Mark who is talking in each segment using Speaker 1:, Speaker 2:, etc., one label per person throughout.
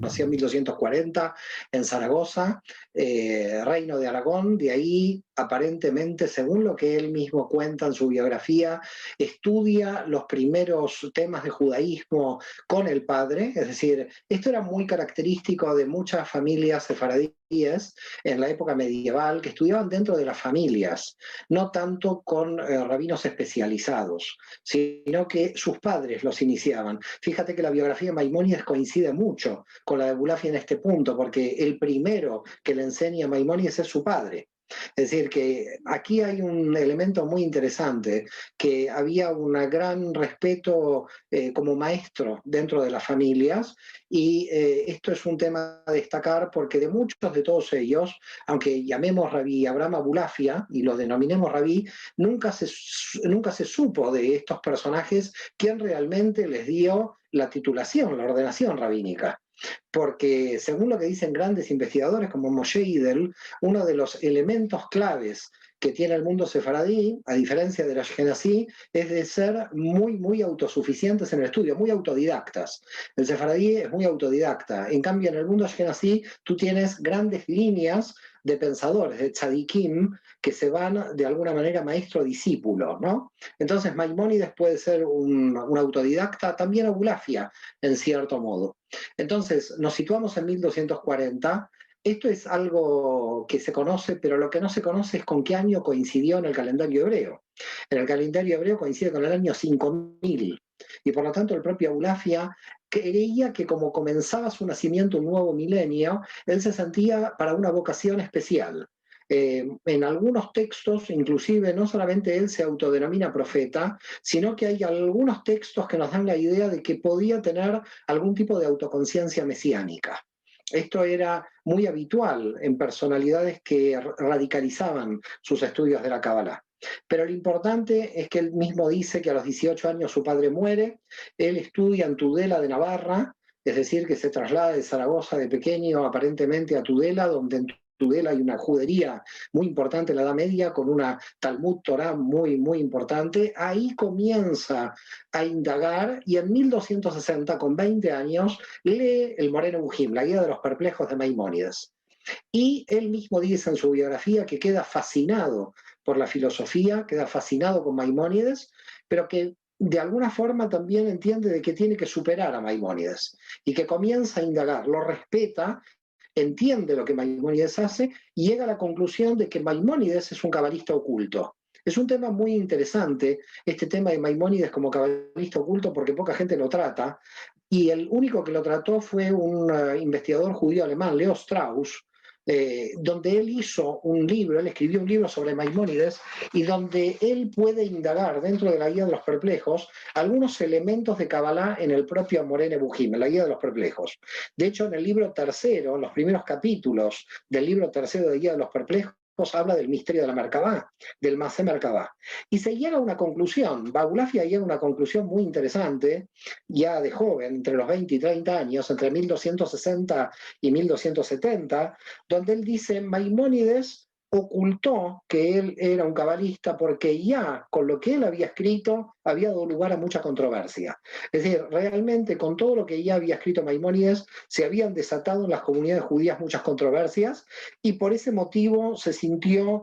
Speaker 1: nació en 1240 en Zaragoza, Reino de Aragón. De ahí, aparentemente, según lo que él mismo cuenta en su biografía, estudia los primeros temas de judaísmo con el padre. Es decir, esto era muy característico de muchas familias sefaradíes en la época medieval, que estudiaban dentro de las familias, no tanto con rabinos especializados, sino que sus padres los iniciaban. Fíjate que la biografía de Maimónides coincide mucho con la de Abulafia en este punto, porque el primero que le enseña a Maimónides es su padre. Es decir, que aquí hay un elemento muy interesante, que había un gran respeto como maestro dentro de las familias, y esto es un tema a destacar porque de muchos de todos ellos, aunque llamemos Rabí Abraham Abulafia y lo denominemos Rabí, nunca se supo de estos personajes quién realmente les dio la titulación, la ordenación rabínica, porque según lo que dicen grandes investigadores como Moshe Idel, uno de los elementos claves que tiene el mundo sefaradí, a diferencia del ashkenazí, es de ser muy autosuficientes en el estudio, muy autodidactas. El sefaradí es muy autodidacta. En cambio, en el mundo ashkenazí, tú tienes grandes líneas de pensadores, de tzadikim, que se van de alguna manera maestro-discípulo, ¿no? Entonces, Maimónides puede ser un autodidacta, también Abulafia, en cierto modo. Entonces, nos situamos en 1240. Esto es algo que se conoce, pero lo que no se conoce es con qué año coincidió en el calendario hebreo. En el calendario hebreo coincide con el año 5000, y por lo tanto el propio Abulafia creía que como comenzaba su nacimiento un nuevo milenio, él se sentía para una vocación especial. En algunos textos, inclusive, no solamente él se autodenomina profeta, sino que hay algunos textos que nos dan la idea de que podía tener algún tipo de autoconciencia mesiánica. Esto era muy habitual en personalidades que radicalizaban sus estudios de la Cábala. Pero lo importante es que él mismo dice que a los 18 años su padre muere, él estudia en Tudela de Navarra, es decir, que se traslada de Zaragoza de pequeño aparentemente a Tudela, donde en Tudela hay una judería muy importante en la Edad Media, con una Talmud Torah muy importante. Ahí comienza a indagar, y en 1260, con 20 años, lee el Moreno Bujim, la guía de los perplejos de Maimónides. Y él mismo dice en su biografía que queda fascinado por la filosofía, queda fascinado con Maimónides, pero que de alguna forma también entiende de que tiene que superar a Maimónides, y que comienza a indagar, lo respeta, entiende lo que Maimónides hace y llega a la conclusión de que Maimónides es un cabalista oculto. Es un tema muy interesante, este tema de Maimónides como cabalista oculto, porque poca gente lo trata, y el único que lo trató fue un investigador judío alemán, Leo Strauss, donde él hizo un libro, él escribió un libro sobre Maimónides, y donde él puede indagar dentro de la guía de los perplejos algunos elementos de Kabbalah en el propio Morene Bujim, en la guía de los perplejos. De hecho, en el libro tercero, en los primeros capítulos del libro tercero de guía de los perplejos, habla del misterio de la Merkabah, del Masé Merkabah. Y se llega a una conclusión, Abulafia llega a una conclusión muy interesante, ya de joven, entre los 20 y 30 años, entre 1260 y 1270, donde él dice: Maimónides ocultó que él era un cabalista porque ya con lo que él había escrito había dado lugar a mucha controversia. Es decir, realmente con todo lo que ya había escrito Maimónides se habían desatado en las comunidades judías muchas controversias, y por ese motivo se sintió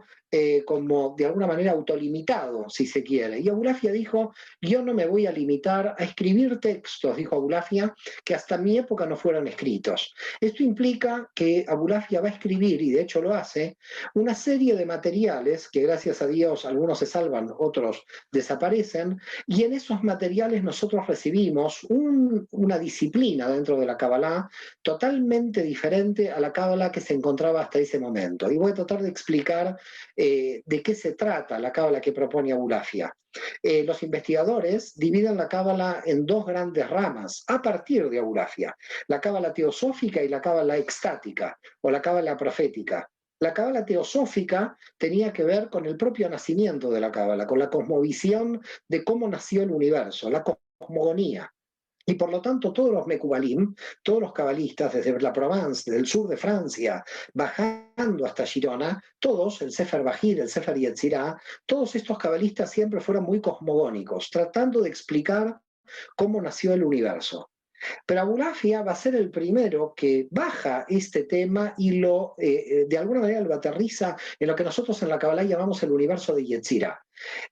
Speaker 1: como de alguna manera autolimitado, si se quiere. Y Abulafia dijo: yo no me voy a limitar a escribir textos, dijo Abulafia, que hasta mi época no fueron escritos. Esto implica que Abulafia va a escribir, y de hecho lo hace, una serie de materiales que gracias a Dios algunos se salvan, otros desaparecen, y en esos materiales nosotros recibimos una disciplina dentro de la Kabbalah totalmente diferente a la Kabbalah que se encontraba hasta ese momento. Y voy a tratar de explicar de qué se trata la Cábala que propone Abulafia. Los investigadores dividen la Cábala en dos grandes ramas a partir de Abulafia: la Cábala teosófica y la Cábala extática, o la Cábala profética. La cábala teosófica tenía que ver con el propio nacimiento de la cábala, con la cosmovisión de cómo nació el universo, la cosmogonía. Y por lo tanto, todos los Mekubalim, todos los cabalistas, desde la Provence, del sur de Francia, bajando hasta Girona, todos, el Sefer Bajir, el Sefer Yetzirah, todos estos cabalistas siempre fueron muy cosmogónicos, tratando de explicar cómo nació el universo. Pero Abulafia va a ser el primero que baja este tema y de alguna manera lo aterriza en lo que nosotros en la Kabbalah llamamos el universo de Yetzirah.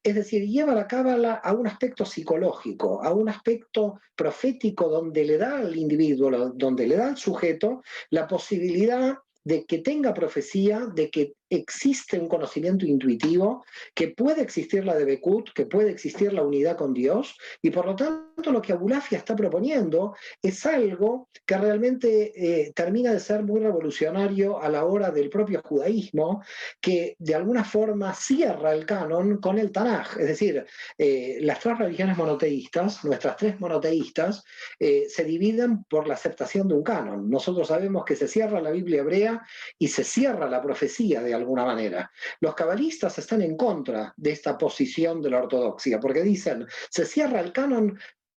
Speaker 1: Es decir, lleva la Cábala a un aspecto psicológico, a un aspecto profético donde le da al individuo, donde le da al sujeto la posibilidad de que tenga profecía, de que existe un conocimiento intuitivo, que puede existir la Debekut, que puede existir la unidad con Dios, y por lo tanto lo que Abulafia está proponiendo es algo que realmente termina de ser muy revolucionario a la hora del propio judaísmo, que de alguna forma cierra el canon con el Tanaj. Es decir, las tres religiones monoteístas, nuestras tres monoteístas, se dividen por la aceptación de un canon. Nosotros sabemos que se cierra la Biblia hebrea y se cierra la profecía de alguna manera. Los cabalistas están en contra de esta posición de la ortodoxia, porque dicen, se cierra el canon,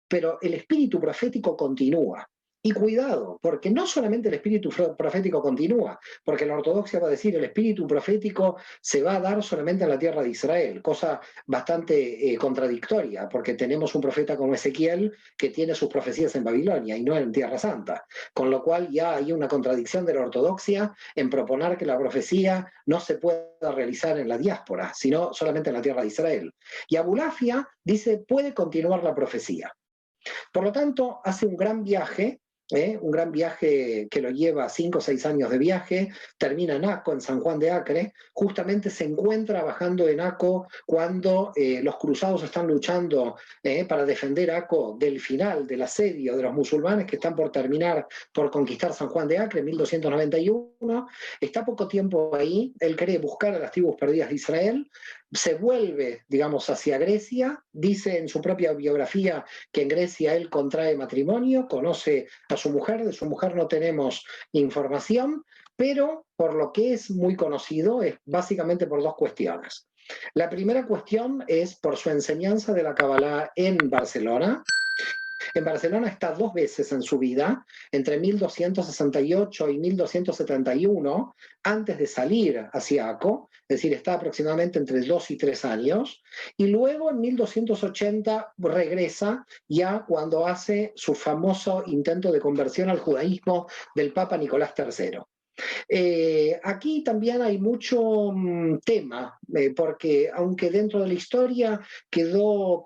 Speaker 1: pero el espíritu profético continúa. Y cuidado, porque no solamente el espíritu profético continúa, porque la ortodoxia va a decir el espíritu profético se va a dar solamente en la tierra de Israel, cosa bastante contradictoria, porque tenemos un profeta como Ezequiel que tiene sus profecías en Babilonia y no en Tierra Santa, con lo cual ya hay una contradicción de la ortodoxia en proponer que la profecía no se pueda realizar en la diáspora, sino solamente en la tierra de Israel. Y Abulafia dice, puede continuar la profecía. Por lo tanto, hace un gran viaje que lo lleva 5 o 6 años de viaje, termina en Aco, en San Juan de Acre, justamente se encuentra bajando en Aco cuando los cruzados están luchando para defender Aco del final del asedio de los musulmanes que están por terminar por conquistar San Juan de Acre en 1291, está poco tiempo ahí, él cree buscar a las tribus perdidas de Israel, se vuelve, digamos, hacia Grecia, dice en su propia biografía que en Grecia él contrae matrimonio, conoce a su mujer, de su mujer no tenemos información, pero por lo que es muy conocido es básicamente por dos cuestiones. La primera cuestión es por su enseñanza de la Kabbalah en Barcelona. En Barcelona está 2 veces en su vida, entre 1268 y 1271, antes de salir hacia Aco, es decir, está aproximadamente entre 2 y 3 años, y luego en 1280 regresa ya cuando hace su famoso intento de conversión al judaísmo del Papa Nicolás III. Aquí también hay mucho tema, porque aunque dentro de la historia quedó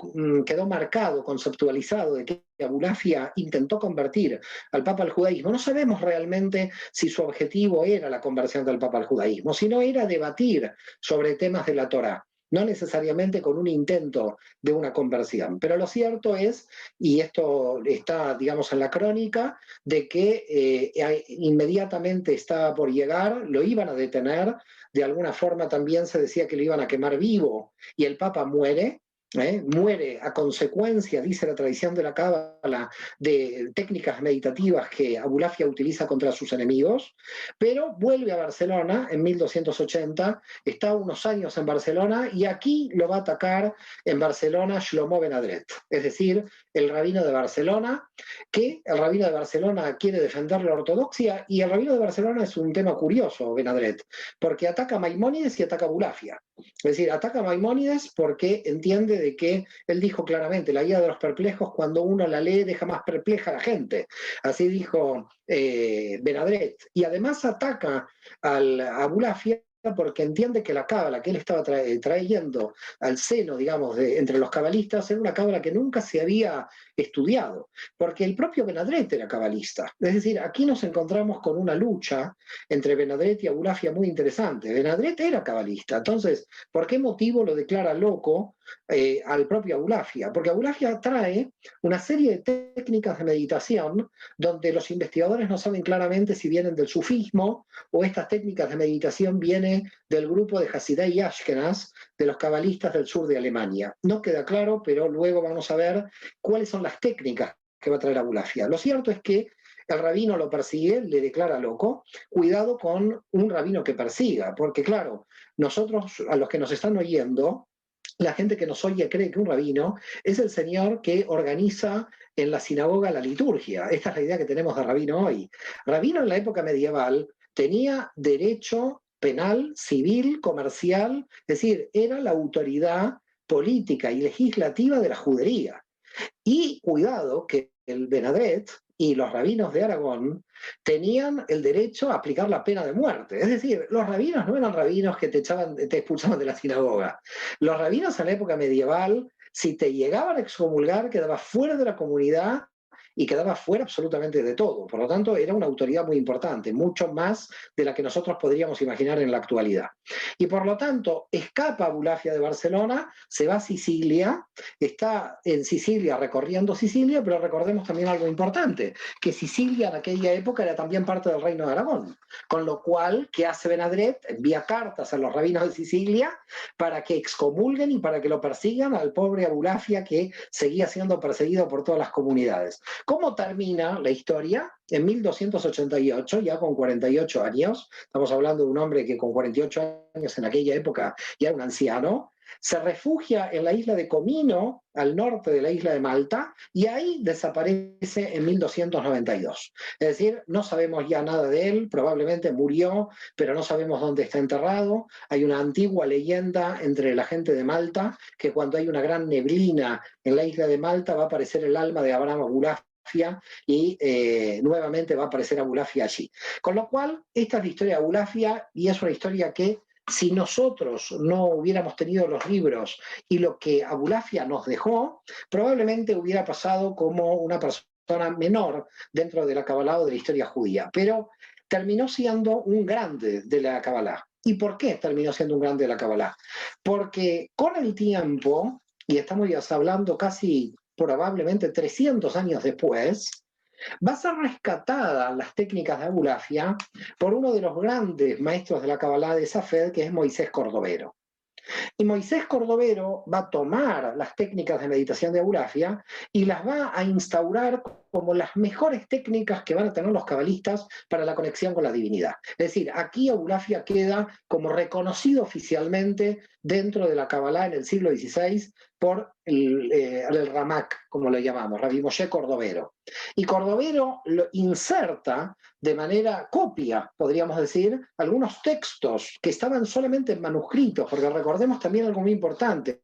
Speaker 1: marcado, conceptualizado de que Abulafia intentó convertir al Papa al judaísmo, no sabemos realmente si su objetivo era la conversión del Papa al judaísmo, sino era debatir sobre temas de la Torá, no necesariamente con un intento de una conversión. Pero lo cierto es, y esto está, digamos, en la crónica, de que inmediatamente estaba por llegar, lo iban a detener, de alguna forma también se decía que lo iban a quemar vivo, y el Papa muere. Muere a consecuencia, dice la tradición de la Cábala, de técnicas meditativas que Abulafia utiliza contra sus enemigos, pero vuelve a Barcelona en 1280, está unos años en Barcelona y aquí lo va a atacar en Barcelona Shlomo Ben Adret, es decir, el rabino de Barcelona, que el rabino de Barcelona quiere defender la ortodoxia y el rabino de Barcelona es un tema curioso, Ben Adret, porque ataca a Maimónides y ataca a Abulafia. Es decir, ataca a Maimónides porque entiende de que él dijo claramente, la guía de los perplejos, cuando uno la lee deja más perpleja a la gente. Así dijo Ben Adret. Y además ataca a Abulafia porque entiende que la cábala que él estaba trayendo al seno, digamos, entre los cabalistas, era una cábala que nunca se había estudiado, porque el propio Ben Adret era cabalista. Es decir, aquí nos encontramos con una lucha entre Ben Adret y Abulafia muy interesante. Ben Adret era cabalista, entonces, ¿por qué motivo lo declara loco al propio Abulafia? Porque Abulafia trae una serie de técnicas de meditación donde los investigadores no saben claramente si vienen del sufismo o estas técnicas de meditación vienen del grupo de Hasidai y Ashkenaz, de los cabalistas del sur de Alemania. No queda claro, pero luego vamos a ver cuáles son las técnicas que va a traer Abulafia. Lo cierto es que el rabino lo persigue, le declara loco, cuidado con un rabino que persiga, porque claro, nosotros, a los que nos están oyendo, la gente que nos oye cree que un rabino es el señor que organiza en la sinagoga la liturgia. Esta es la idea que tenemos de rabino hoy. Rabino en la época medieval tenía derecho penal, civil, comercial, es decir, era la autoridad política y legislativa de la judería. Y cuidado que el Ben Adret y los rabinos de Aragón tenían el derecho a aplicar la pena de muerte. Es decir, los rabinos no eran rabinos que te expulsaban de la sinagoga. Los rabinos en la época medieval, si te llegaban a excomulgar, quedabas fuera de la comunidad y quedaba fuera absolutamente de todo. Por lo tanto, era una autoridad muy importante, mucho más de la que nosotros podríamos imaginar en la actualidad. Y por lo tanto, escapa Abulafia de Barcelona, se va a Sicilia, está en Sicilia recorriendo Sicilia, pero recordemos también algo importante, que Sicilia en aquella época era también parte del Reino de Aragón, con lo cual, ¿qué hace Benadret? Envía cartas a los rabinos de Sicilia para que excomulguen y para que lo persigan al pobre Abulafia que seguía siendo perseguido por todas las comunidades. ¿Cómo termina la historia? En 1288, ya con 48 años, estamos hablando de un hombre que con 48 años en aquella época ya era un anciano, se refugia en la isla de Comino, al norte de la isla de Malta, y ahí desaparece en 1292. Es decir, no sabemos ya nada de él, probablemente murió, pero no sabemos dónde está enterrado. Hay una antigua leyenda entre la gente de Malta, que cuando hay una gran neblina en la isla de Malta va a aparecer el alma de Abraham Abulafia y nuevamente va a aparecer Abulafia allí. Con lo cual, esta es la historia de Abulafia y es una historia que si nosotros no hubiéramos tenido los libros y lo que Abulafia nos dejó, probablemente hubiera pasado como una persona menor dentro de la Kabbalah o de la historia judía, pero terminó siendo un grande de la Kabbalah. ¿Y por qué terminó siendo un grande de la Kabbalah? Porque con el tiempo, y estamos ya hablando casi probablemente 300 años después, va a ser rescatada las técnicas de Abulafia por uno de los grandes maestros de la Kabbalah de Safed, que es Moisés Cordovero. Y Moisés Cordovero va a tomar las técnicas de meditación de Abulafia y las va a instaurar como las mejores técnicas que van a tener los cabalistas para la conexión con la divinidad. Es decir, aquí Abulafia queda como reconocido oficialmente dentro de la Kabbalah en el siglo XVI por el Ramak, como lo llamamos, Rabbi Moshe Cordovero. Y Cordovero lo inserta de manera copia, podríamos decir, algunos textos que estaban solamente en manuscritos, porque recordemos también algo muy importante.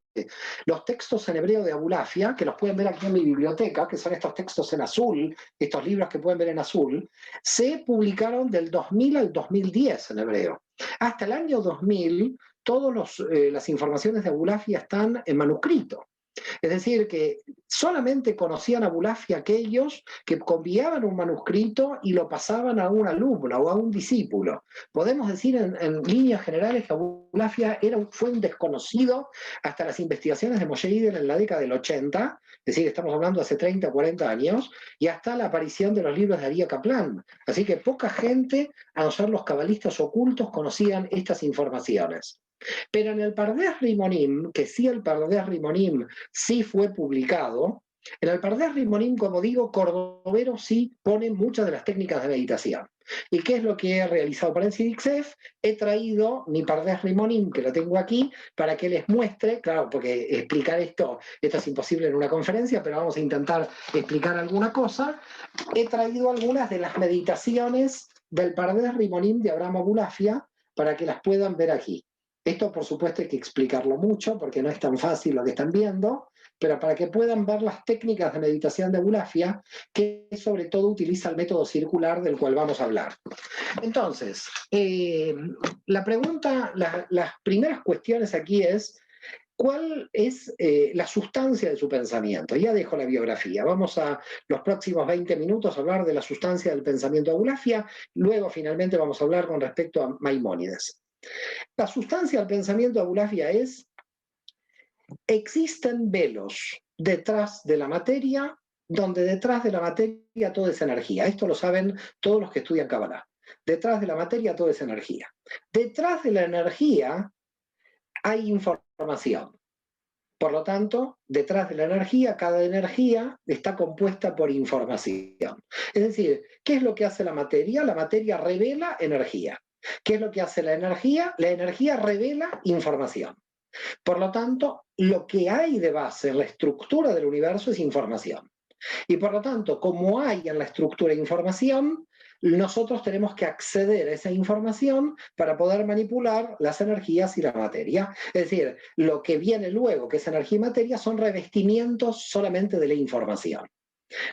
Speaker 1: Los textos en hebreo de Abulafia, que los pueden ver aquí en mi biblioteca, que son estos textos en azul, estos libros que pueden ver en azul, se publicaron del 2000 al 2010 en hebreo. Hasta el año 2000, todas las informaciones de Abulafia están en manuscrito. Es decir, que solamente conocían a Abulafia aquellos que copiaban un manuscrito y lo pasaban a un alumno o a un discípulo. Podemos decir en líneas generales que Abulafia fue un desconocido hasta las investigaciones de Moshe Idel en la década del 80, es decir, estamos hablando de hace 30 o 40 años, y hasta la aparición de los libros de Aryeh Kaplan. Así que poca gente, a no ser los cabalistas ocultos, conocían estas informaciones. Pero en el Pardes Rimonim, que sí el Pardes Rimonim sí fue publicado, en el Pardes Rimonim, como digo, Cordovero sí pone muchas de las técnicas de meditación. ¿Y qué es lo que he realizado para el CIDICSEF? He traído mi Pardes Rimonim, que lo tengo aquí, para que les muestre, claro, porque explicar esto es imposible en una conferencia, pero vamos a intentar explicar alguna cosa. He traído algunas de las meditaciones del Pardes Rimonim de Abraham Abulafia para que las puedan ver aquí. Esto, por supuesto, hay que explicarlo mucho porque no es tan fácil lo que están viendo, pero para que puedan ver las técnicas de meditación de Abulafia, que sobre todo utiliza el método circular del cual vamos a hablar. Entonces, la pregunta, las primeras cuestiones aquí es, ¿cuál es la sustancia de su pensamiento? Ya dejo la biografía. Vamos a los próximos 20 minutos a hablar de la sustancia del pensamiento de Abulafia, luego finalmente vamos a hablar con respecto a Maimónides. La sustancia del pensamiento de Abulafia es: existen velos detrás de la materia, donde detrás de la materia todo es energía. Esto lo saben todos los que estudian Kabbalah. Detrás de la materia todo es energía. Detrás de la energía hay información. Por lo tanto, detrás de la energía, cada energía está compuesta por información. Es decir, ¿qué es lo que hace la materia? La materia revela energía. ¿Qué es lo que hace la energía? La energía revela información. Por lo tanto, lo que hay de base en la estructura del universo es información. Y por lo tanto, como hay en la estructura información, nosotros tenemos que acceder a esa información para poder manipular las energías y la materia. Es decir, lo que viene luego, que es energía y materia, son revestimientos solamente de la información.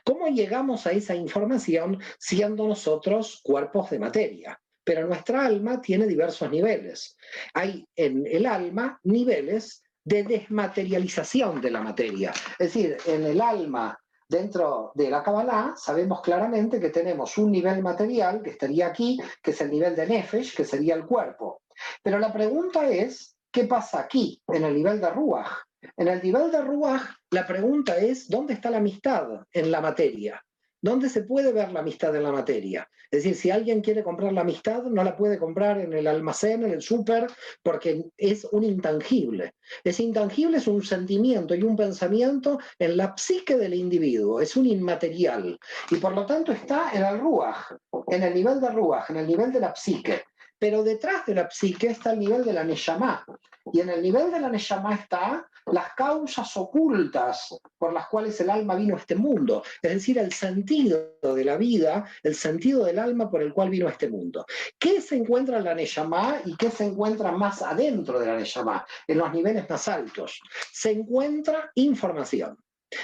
Speaker 1: ¿Cómo llegamos a esa información siendo nosotros cuerpos de materia? Pero nuestra alma tiene diversos niveles. Hay en el alma niveles de desmaterialización de la materia. Es decir, en el alma, dentro de la Kabbalah, sabemos claramente que tenemos un nivel material que estaría aquí, que es el nivel de Nefesh, que sería el cuerpo. Pero la pregunta es, ¿qué pasa aquí, en el nivel de Ruach? En el nivel de Ruach, la pregunta es, ¿dónde está la amistad en la materia? ¿Dónde se puede ver la amistad en la materia? Es decir, si alguien quiere comprar la amistad, no la puede comprar en el almacén, en el súper, porque es un intangible. Ese intangible es un sentimiento y un pensamiento en la psique del individuo, es un inmaterial. Y por lo tanto está en el Ruach, en el nivel de Ruach, en el nivel de la psique. Pero detrás de la psique está el nivel de la Neshama. Y en el nivel de la Neshama está las causas ocultas por las cuales el alma vino a este mundo, es decir, el sentido de la vida, el sentido del alma por el cual vino a este mundo. ¿Qué se encuentra en la Neshama y qué se encuentra más adentro de la Neshama, en los niveles más altos? Se encuentra información.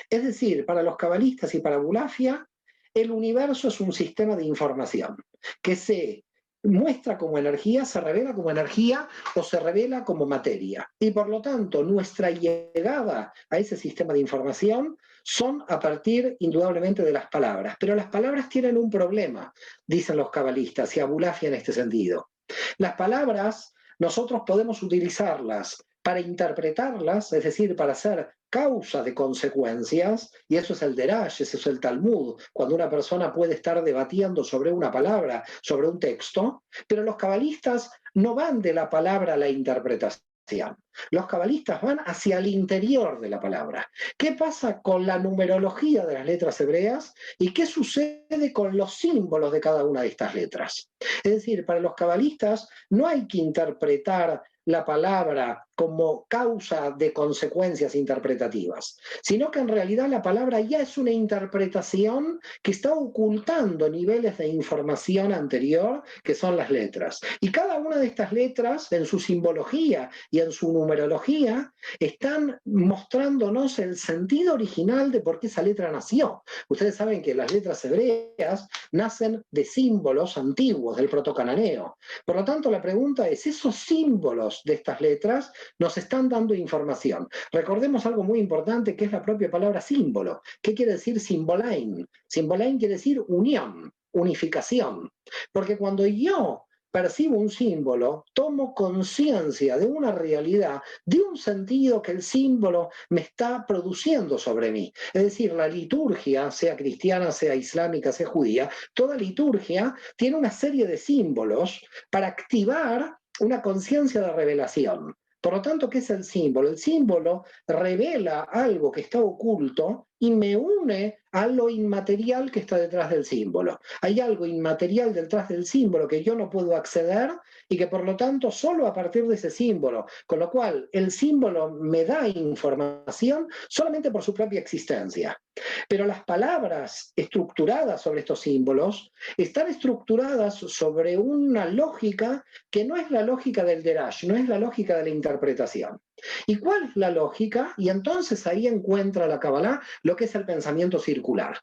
Speaker 1: Es decir, para los cabalistas y para Bulafia, el universo es un sistema de información que se muestra como energía, se revela como energía o se revela como materia. Y por lo tanto, nuestra llegada a ese sistema de información son a partir indudablemente de las palabras. Pero las palabras tienen un problema, dicen los cabalistas y Abulafia en este sentido. Las palabras nosotros podemos utilizarlas para interpretarlas, es decir, para hacer causa de consecuencias, y eso es el Derash, eso es el Talmud, cuando una persona puede estar debatiendo sobre una palabra, sobre un texto, pero los cabalistas no van de la palabra a la interpretación. Los cabalistas van hacia el interior de la palabra. ¿Qué pasa con la numerología de las letras hebreas y qué sucede con los símbolos de cada una de estas letras? Es decir, para los cabalistas no hay que interpretar la palabra como causa de consecuencias interpretativas, sino que en realidad la palabra ya es una interpretación que está ocultando niveles de información anterior, que son las letras. Y cada una de estas letras, en su simbología y en su numerología, están mostrándonos el sentido original de por qué esa letra nació. Ustedes saben que las letras hebreas nacen de símbolos antiguos del protocananeo. Por lo tanto, la pregunta es, ¿esos símbolos de estas letras nos están dando información? Recordemos algo muy importante que es la propia palabra símbolo. ¿Qué quiere decir simbolain? Simbolain quiere decir unión, unificación. Porque cuando yo percibo un símbolo, tomo conciencia de una realidad, de un sentido que el símbolo me está produciendo sobre mí. Es decir, la liturgia, sea cristiana, sea islámica, sea judía, toda liturgia tiene una serie de símbolos para activar una conciencia de revelación. Por lo tanto, ¿qué es el símbolo? El símbolo revela algo que está oculto y me une a lo inmaterial que está detrás del símbolo. Hay algo inmaterial detrás del símbolo que yo no puedo acceder y que por lo tanto solo a partir de ese símbolo, con lo cual el símbolo me da información solamente por su propia existencia. Pero las palabras estructuradas sobre estos símbolos están estructuradas sobre una lógica que no es la lógica del Derash, no es la lógica de la interpretación. ¿Y cuál es la lógica? Y entonces ahí encuentra la Kabbalah lo que es el pensamiento circular.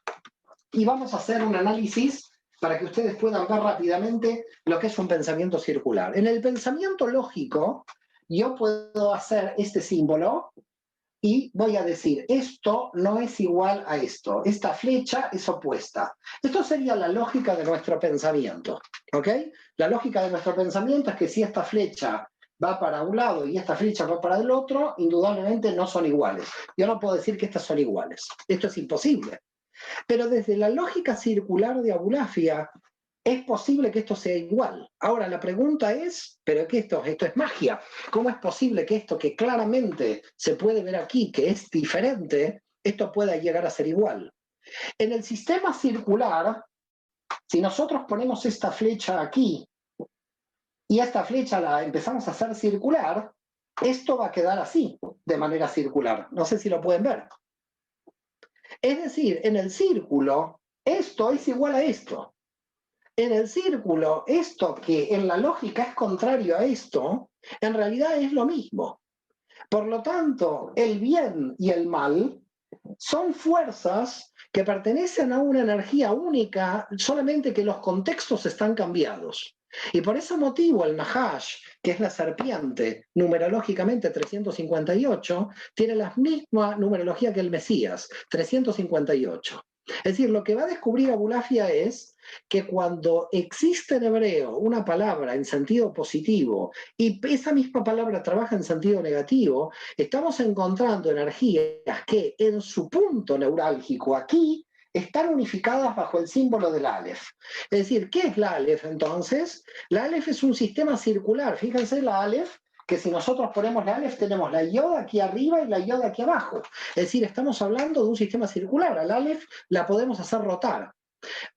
Speaker 1: Y vamos a hacer un análisis para que ustedes puedan ver rápidamente lo que es un pensamiento circular. En el pensamiento lógico, yo puedo hacer este símbolo y voy a decir, esto no es igual a esto, esta flecha es opuesta. Esto sería la lógica de nuestro pensamiento, ¿ok? La lógica de nuestro pensamiento es que si esta flecha va para un lado y esta flecha va para el otro, indudablemente no son iguales. Yo no puedo decir que estas son iguales. Esto es imposible. Pero desde la lógica circular de Abulafia, es posible que esto sea igual. Ahora, la pregunta es, ¿pero qué esto es magia? ¿Cómo es posible que esto que claramente se puede ver aquí, que es diferente, esto pueda llegar a ser igual? En el sistema circular, si nosotros ponemos esta flecha aquí y esta flecha la empezamos a hacer circular, esto va a quedar así, de manera circular. No sé si lo pueden ver. Es decir, en el círculo, esto es igual a esto. En el círculo, esto que en la lógica es contrario a esto, en realidad es lo mismo. Por lo tanto, el bien y el mal son fuerzas que pertenecen a una energía única, solamente que los contextos están cambiados. Y por ese motivo el Nahash, que es la serpiente, numerológicamente 358, tiene la misma numerología que el Mesías, 358. Es decir, lo que va a descubrir Abulafia es que cuando existe en hebreo una palabra en sentido positivo y esa misma palabra trabaja en sentido negativo, estamos encontrando energías que en su punto neurálgico aquí están unificadas bajo el símbolo del Aleph. Es decir, ¿qué es la Aleph entonces? La Aleph es un sistema circular. Fíjense la Aleph, que si nosotros ponemos la Aleph tenemos la Yod aquí arriba y la Yod aquí abajo. Es decir, estamos hablando de un sistema circular. Al Aleph la podemos hacer rotar.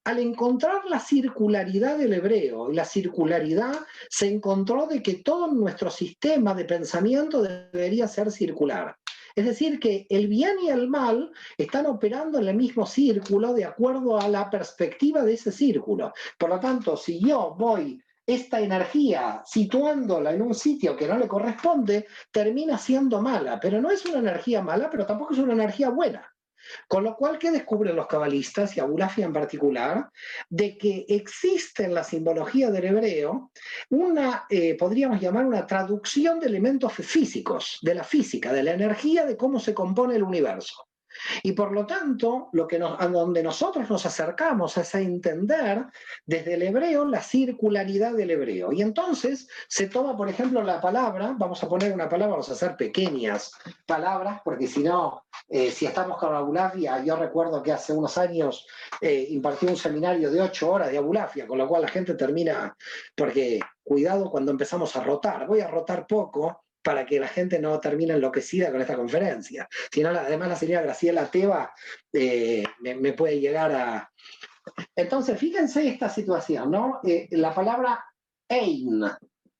Speaker 1: Al encontrar la circularidad del hebreo y la circularidad, se encontró de que todo nuestro sistema de pensamiento debería ser circular. Es decir, que el bien y el mal están operando en el mismo círculo de acuerdo a la perspectiva de ese círculo. Por lo tanto, si yo voy esta energía situándola en un sitio que no le corresponde, termina siendo mala. Pero no es una energía mala, pero tampoco es una energía buena. Con lo cual, ¿qué descubren los cabalistas, y Abulafia en particular? De que existe en la simbología del hebreo una, podríamos llamar una traducción de elementos físicos, de la física, de la energía, de cómo se compone el universo. Y por lo tanto, a donde nosotros nos acercamos es a entender desde el hebreo la circularidad del hebreo. Y entonces se toma, por ejemplo, la palabra, vamos a poner una palabra, vamos a hacer pequeñas palabras, porque si no, si estamos con Abulafia, yo recuerdo que hace unos años impartí un seminario de 8 horas de Abulafia, con lo cual la gente termina, porque cuidado cuando empezamos a rotar, voy a rotar poco, para que la gente no termine enloquecida con esta conferencia. Si no, además la señora Graciela Teba me puede llegar a... Entonces, fíjense esta situación, ¿no? La palabra Ein.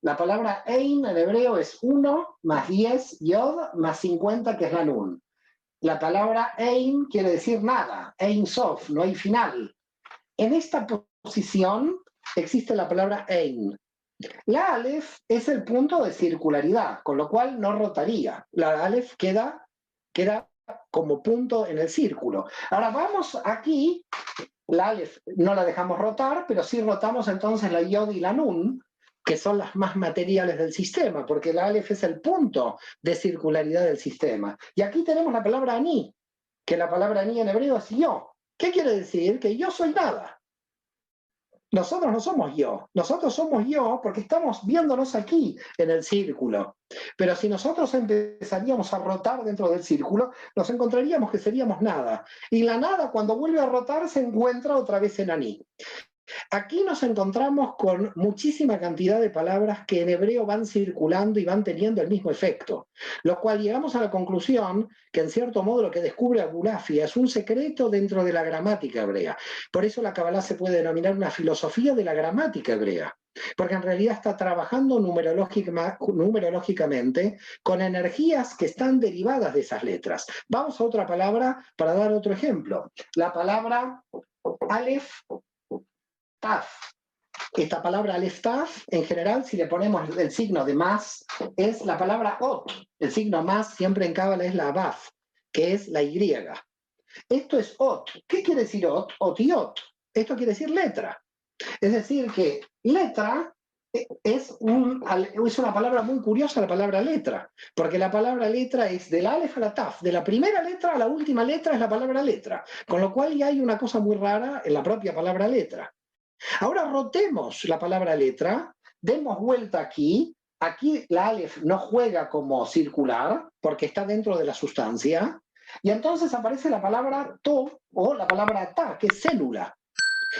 Speaker 1: La palabra Ein en hebreo es 1 más 10 Yod más 50, que es la Nun. La palabra Ein quiere decir nada, Ein Sof, no hay final. En esta posición existe la palabra Ein. La Aleph es el punto de circularidad, con lo cual no rotaría. La Aleph queda como punto en el círculo. Ahora vamos aquí, la Aleph no la dejamos rotar, pero sí rotamos entonces la Yod y la Nun, que son las más materiales del sistema, porque la Aleph es el punto de circularidad del sistema. Y aquí tenemos la palabra Ani, que la palabra Ani en hebreo es yo. ¿Qué quiere decir? Que yo soy nada. Nosotros no somos yo, nosotros somos yo porque estamos viéndonos aquí en el círculo. Pero si nosotros empezaríamos a rotar dentro del círculo, nos encontraríamos que seríamos nada. Y la nada, cuando vuelve a rotar, se encuentra otra vez en Aní. Aquí nos encontramos con muchísima cantidad de palabras que en hebreo van circulando y van teniendo el mismo efecto, lo cual llegamos a la conclusión que en cierto modo lo que descubre Abulafia es un secreto dentro de la gramática hebrea. Por eso la Kabbalah se puede denominar una filosofía de la gramática hebrea, porque en realidad está trabajando numerológicamente con energías que están derivadas de esas letras. Vamos a otra palabra para dar otro ejemplo. La palabra Aleph Taf. Esta palabra Aleph Taf, en general, si le ponemos el signo de más, es la palabra Ot. El signo más siempre en Cábala es la Baf, que es la Y. Esto es Ot. ¿Qué quiere decir Ot? Otiot. Esto quiere decir letra. Es decir, que letra es una palabra muy curiosa, la palabra letra, porque la palabra letra es del Aleph a la Taf, de la primera letra a la última letra es la palabra letra, con lo cual ya hay una cosa muy rara en la propia palabra letra. Ahora rotemos la palabra letra, demos vuelta aquí, aquí la Aleph no juega como circular, porque está dentro de la sustancia, y entonces aparece la palabra to o la palabra ta, que es célula.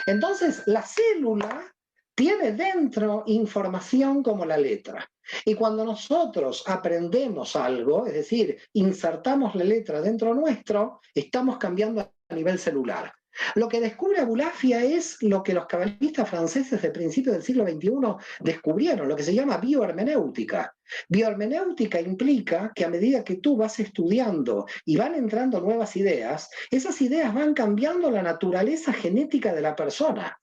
Speaker 1: Entonces la célula tiene dentro información como la letra. Y cuando nosotros aprendemos algo, es decir, insertamos la letra dentro nuestro, estamos cambiando a nivel celular. Lo que descubre Abulafia es lo que los cabalistas franceses de principios del siglo XXI descubrieron, lo que se llama biohermenéutica. Biohermenéutica implica que a medida que tú vas estudiando y van entrando nuevas ideas, esas ideas van cambiando la naturaleza genética de la persona,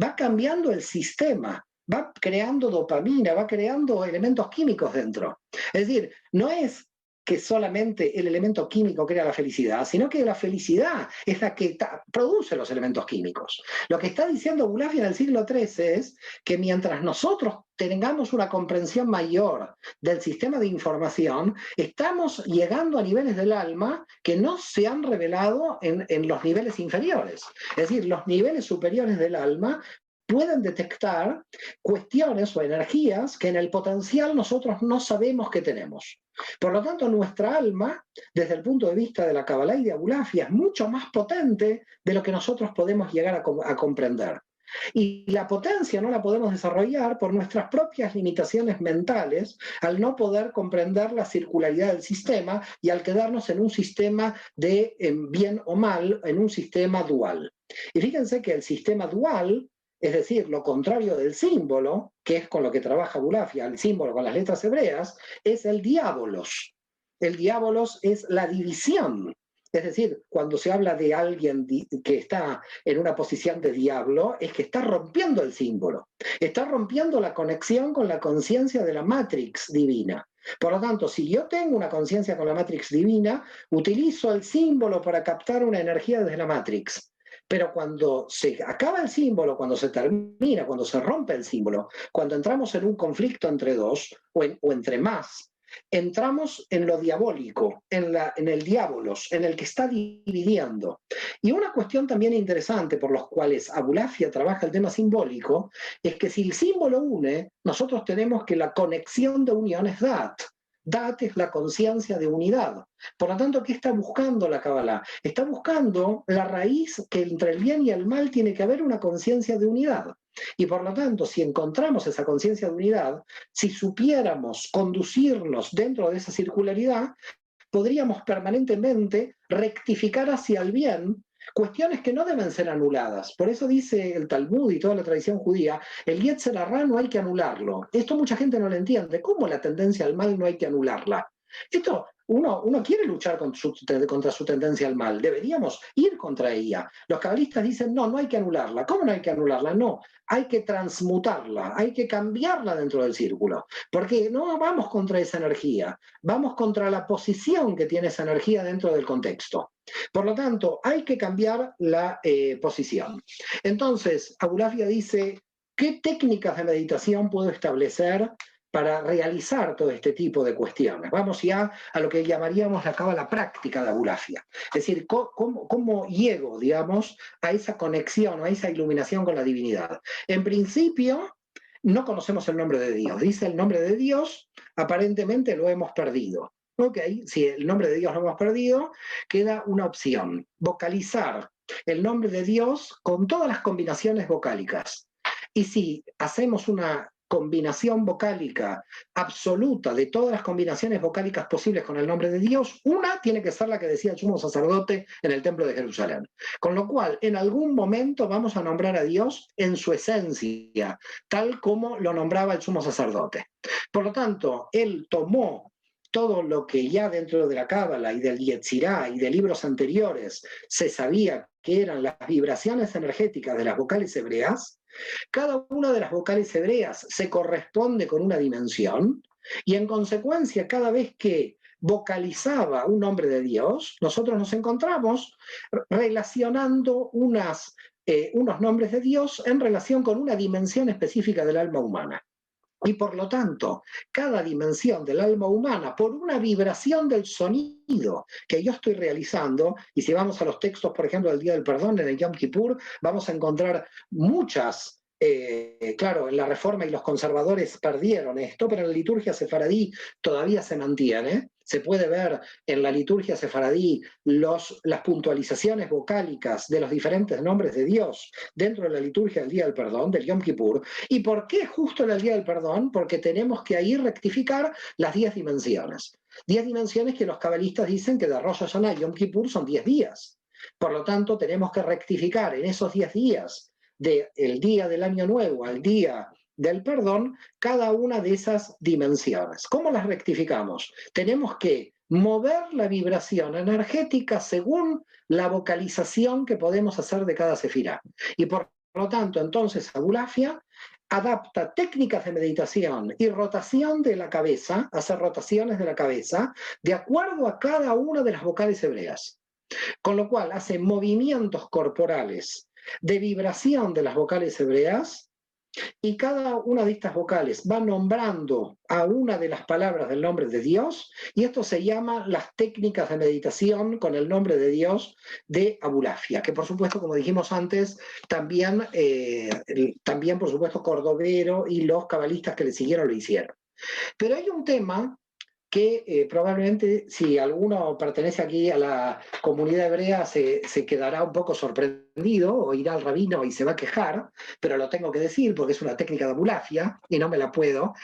Speaker 1: va cambiando el sistema, va creando dopamina, va creando elementos químicos dentro. Es decir, no es que solamente el elemento químico crea la felicidad, sino que la felicidad es la que produce los elementos químicos. Lo que está diciendo Abulafia en el siglo XIII es que mientras nosotros tengamos una comprensión mayor del sistema de información, estamos llegando a niveles del alma que no se han revelado en los niveles inferiores. Es decir, los niveles superiores del alma pueden detectar cuestiones o energías que en el potencial nosotros no sabemos que tenemos. Por lo tanto, nuestra alma, desde el punto de vista de la Kabbalah y de Abulafia, es mucho más potente de lo que nosotros podemos llegar a comprender. Y la potencia no la podemos desarrollar por nuestras propias limitaciones mentales, al no poder comprender la circularidad del sistema y al quedarnos en un sistema de bien o mal, en un sistema dual. Y fíjense que el sistema dual, es decir, lo contrario del símbolo, que es con lo que trabaja Abulafia, el símbolo con las letras hebreas, es el diabolos. El diabolos es la división. Es decir, cuando se habla de alguien que está en una posición de diablo, es que está rompiendo el símbolo, está rompiendo la conexión con la conciencia de la matrix divina. Por lo tanto, si yo tengo una conciencia con la matrix divina, utilizo el símbolo para captar una energía desde la matrix. Pero cuando se acaba el símbolo, cuando se termina, cuando se rompe el símbolo, cuando entramos en un conflicto entre dos o entre más, entramos en lo diabólico, en el diabolos, en el que está dividiendo. Y una cuestión también interesante por los cuales Abulafia trabaja el tema simbólico es que si el símbolo une, nosotros tenemos que la conexión de unión es Dat. Dat es la conciencia de unidad. Por lo tanto, ¿qué está buscando la Kabbalah? Está buscando la raíz que entre el bien y el mal tiene que haber una conciencia de unidad. Y por lo tanto, si encontramos esa conciencia de unidad, si supiéramos conducirnos dentro de esa circularidad, podríamos permanentemente rectificar hacia el bien cuestiones que no deben ser anuladas. Por eso dice el Talmud y toda la tradición judía, el Yetzer Hará no hay que anularlo. Esto mucha gente no lo entiende. ¿Cómo la tendencia al mal no hay que anularla? Esto, uno quiere luchar contra su tendencia al mal, deberíamos ir contra ella. Los cabalistas dicen, no hay que anularla. ¿Cómo no hay que anularla? No, hay que transmutarla, hay que cambiarla dentro del círculo, porque no vamos contra esa energía, vamos contra la posición que tiene esa energía dentro del contexto. Por lo tanto, hay que cambiar la posición. Entonces, Abulafia dice, ¿qué técnicas de meditación puedo establecer para realizar todo este tipo de cuestiones? Vamos ya a lo que llamaríamos la cábala práctica de Abulafia. Es decir, ¿cómo llego, digamos, a esa conexión, a esa iluminación con la divinidad? En principio, no conocemos el nombre de Dios. Dice el nombre de Dios, aparentemente lo hemos perdido. Ok, si el nombre de Dios lo hemos perdido, queda una opción, vocalizar el nombre de Dios con todas las combinaciones vocálicas. Y si hacemos una combinación vocálica absoluta de todas las combinaciones vocálicas posibles con el nombre de Dios, una tiene que ser la que decía el sumo sacerdote en el templo de Jerusalén. Con lo cual, en algún momento vamos a nombrar a Dios en su esencia, tal como lo nombraba el sumo sacerdote. Por lo tanto, él tomó todo lo que ya dentro de la Cábala y del Yetzirá y de libros anteriores se sabía que eran las vibraciones energéticas de las vocales hebreas. Cada una de las vocales hebreas se corresponde con una dimensión y en consecuencia cada vez que vocalizaba un nombre de Dios, nosotros nos encontramos relacionando unos nombres de Dios en relación con una dimensión específica del alma humana. Y por lo tanto, cada dimensión del alma humana, por una vibración del sonido que yo estoy realizando, y si vamos a los textos, por ejemplo, del Día del Perdón, en el Yom Kippur, vamos a encontrar muchas. Claro, en la Reforma y los conservadores perdieron esto, pero en la liturgia sefaradí todavía se mantiene. Se puede ver en la liturgia sefaradí las puntualizaciones vocálicas de los diferentes nombres de Dios dentro de la liturgia del Día del Perdón, del Yom Kippur. ¿Y por qué justo en el Día del Perdón? Porque tenemos que ahí rectificar las 10 dimensiones. 10 dimensiones que los cabalistas dicen que de Rosh Hashanah y Yom Kippur son 10 días. Por lo tanto, tenemos que rectificar en esos 10 días del día del año nuevo al día del perdón, cada una de esas dimensiones. ¿Cómo las rectificamos? Tenemos que mover la vibración energética según la vocalización que podemos hacer de cada sefirá. Y por lo tanto, entonces, Abulafia adapta técnicas de meditación y rotación de la cabeza, hace rotaciones de la cabeza, de acuerdo a cada una de las vocales hebreas. Con lo cual hace movimientos corporales de vibración de las vocales hebreas, y cada una de estas vocales va nombrando a una de las palabras del nombre de Dios, y esto se llama las técnicas de meditación con el nombre de Dios de Abulafia, que por supuesto, como dijimos antes, también por supuesto, Cordovero y los cabalistas que le siguieron lo hicieron. Pero hay un tema que probablemente si alguno pertenece aquí a la comunidad hebrea se quedará un poco sorprendido o irá al rabino y se va a quejar, pero lo tengo que decir porque es una técnica de Abulafia y no me la puedo.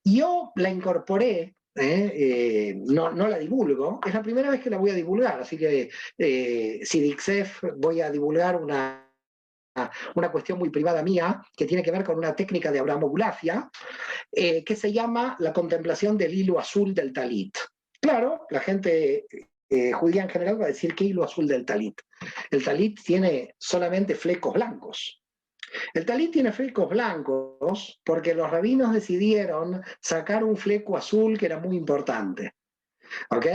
Speaker 1: Yo la incorporé, no la divulgo, es la primera vez que la voy a divulgar, así que si Dixef voy a divulgar una cuestión muy privada mía que tiene que ver con una técnica de Abraham Abulafia, que se llama la contemplación del hilo azul del talit. Claro, la gente judía en general va a decir que hilo azul del talit. El talit tiene solamente flecos blancos. El talit tiene flecos blancos porque los rabinos decidieron sacar un fleco azul que era muy importante. ¿Ok?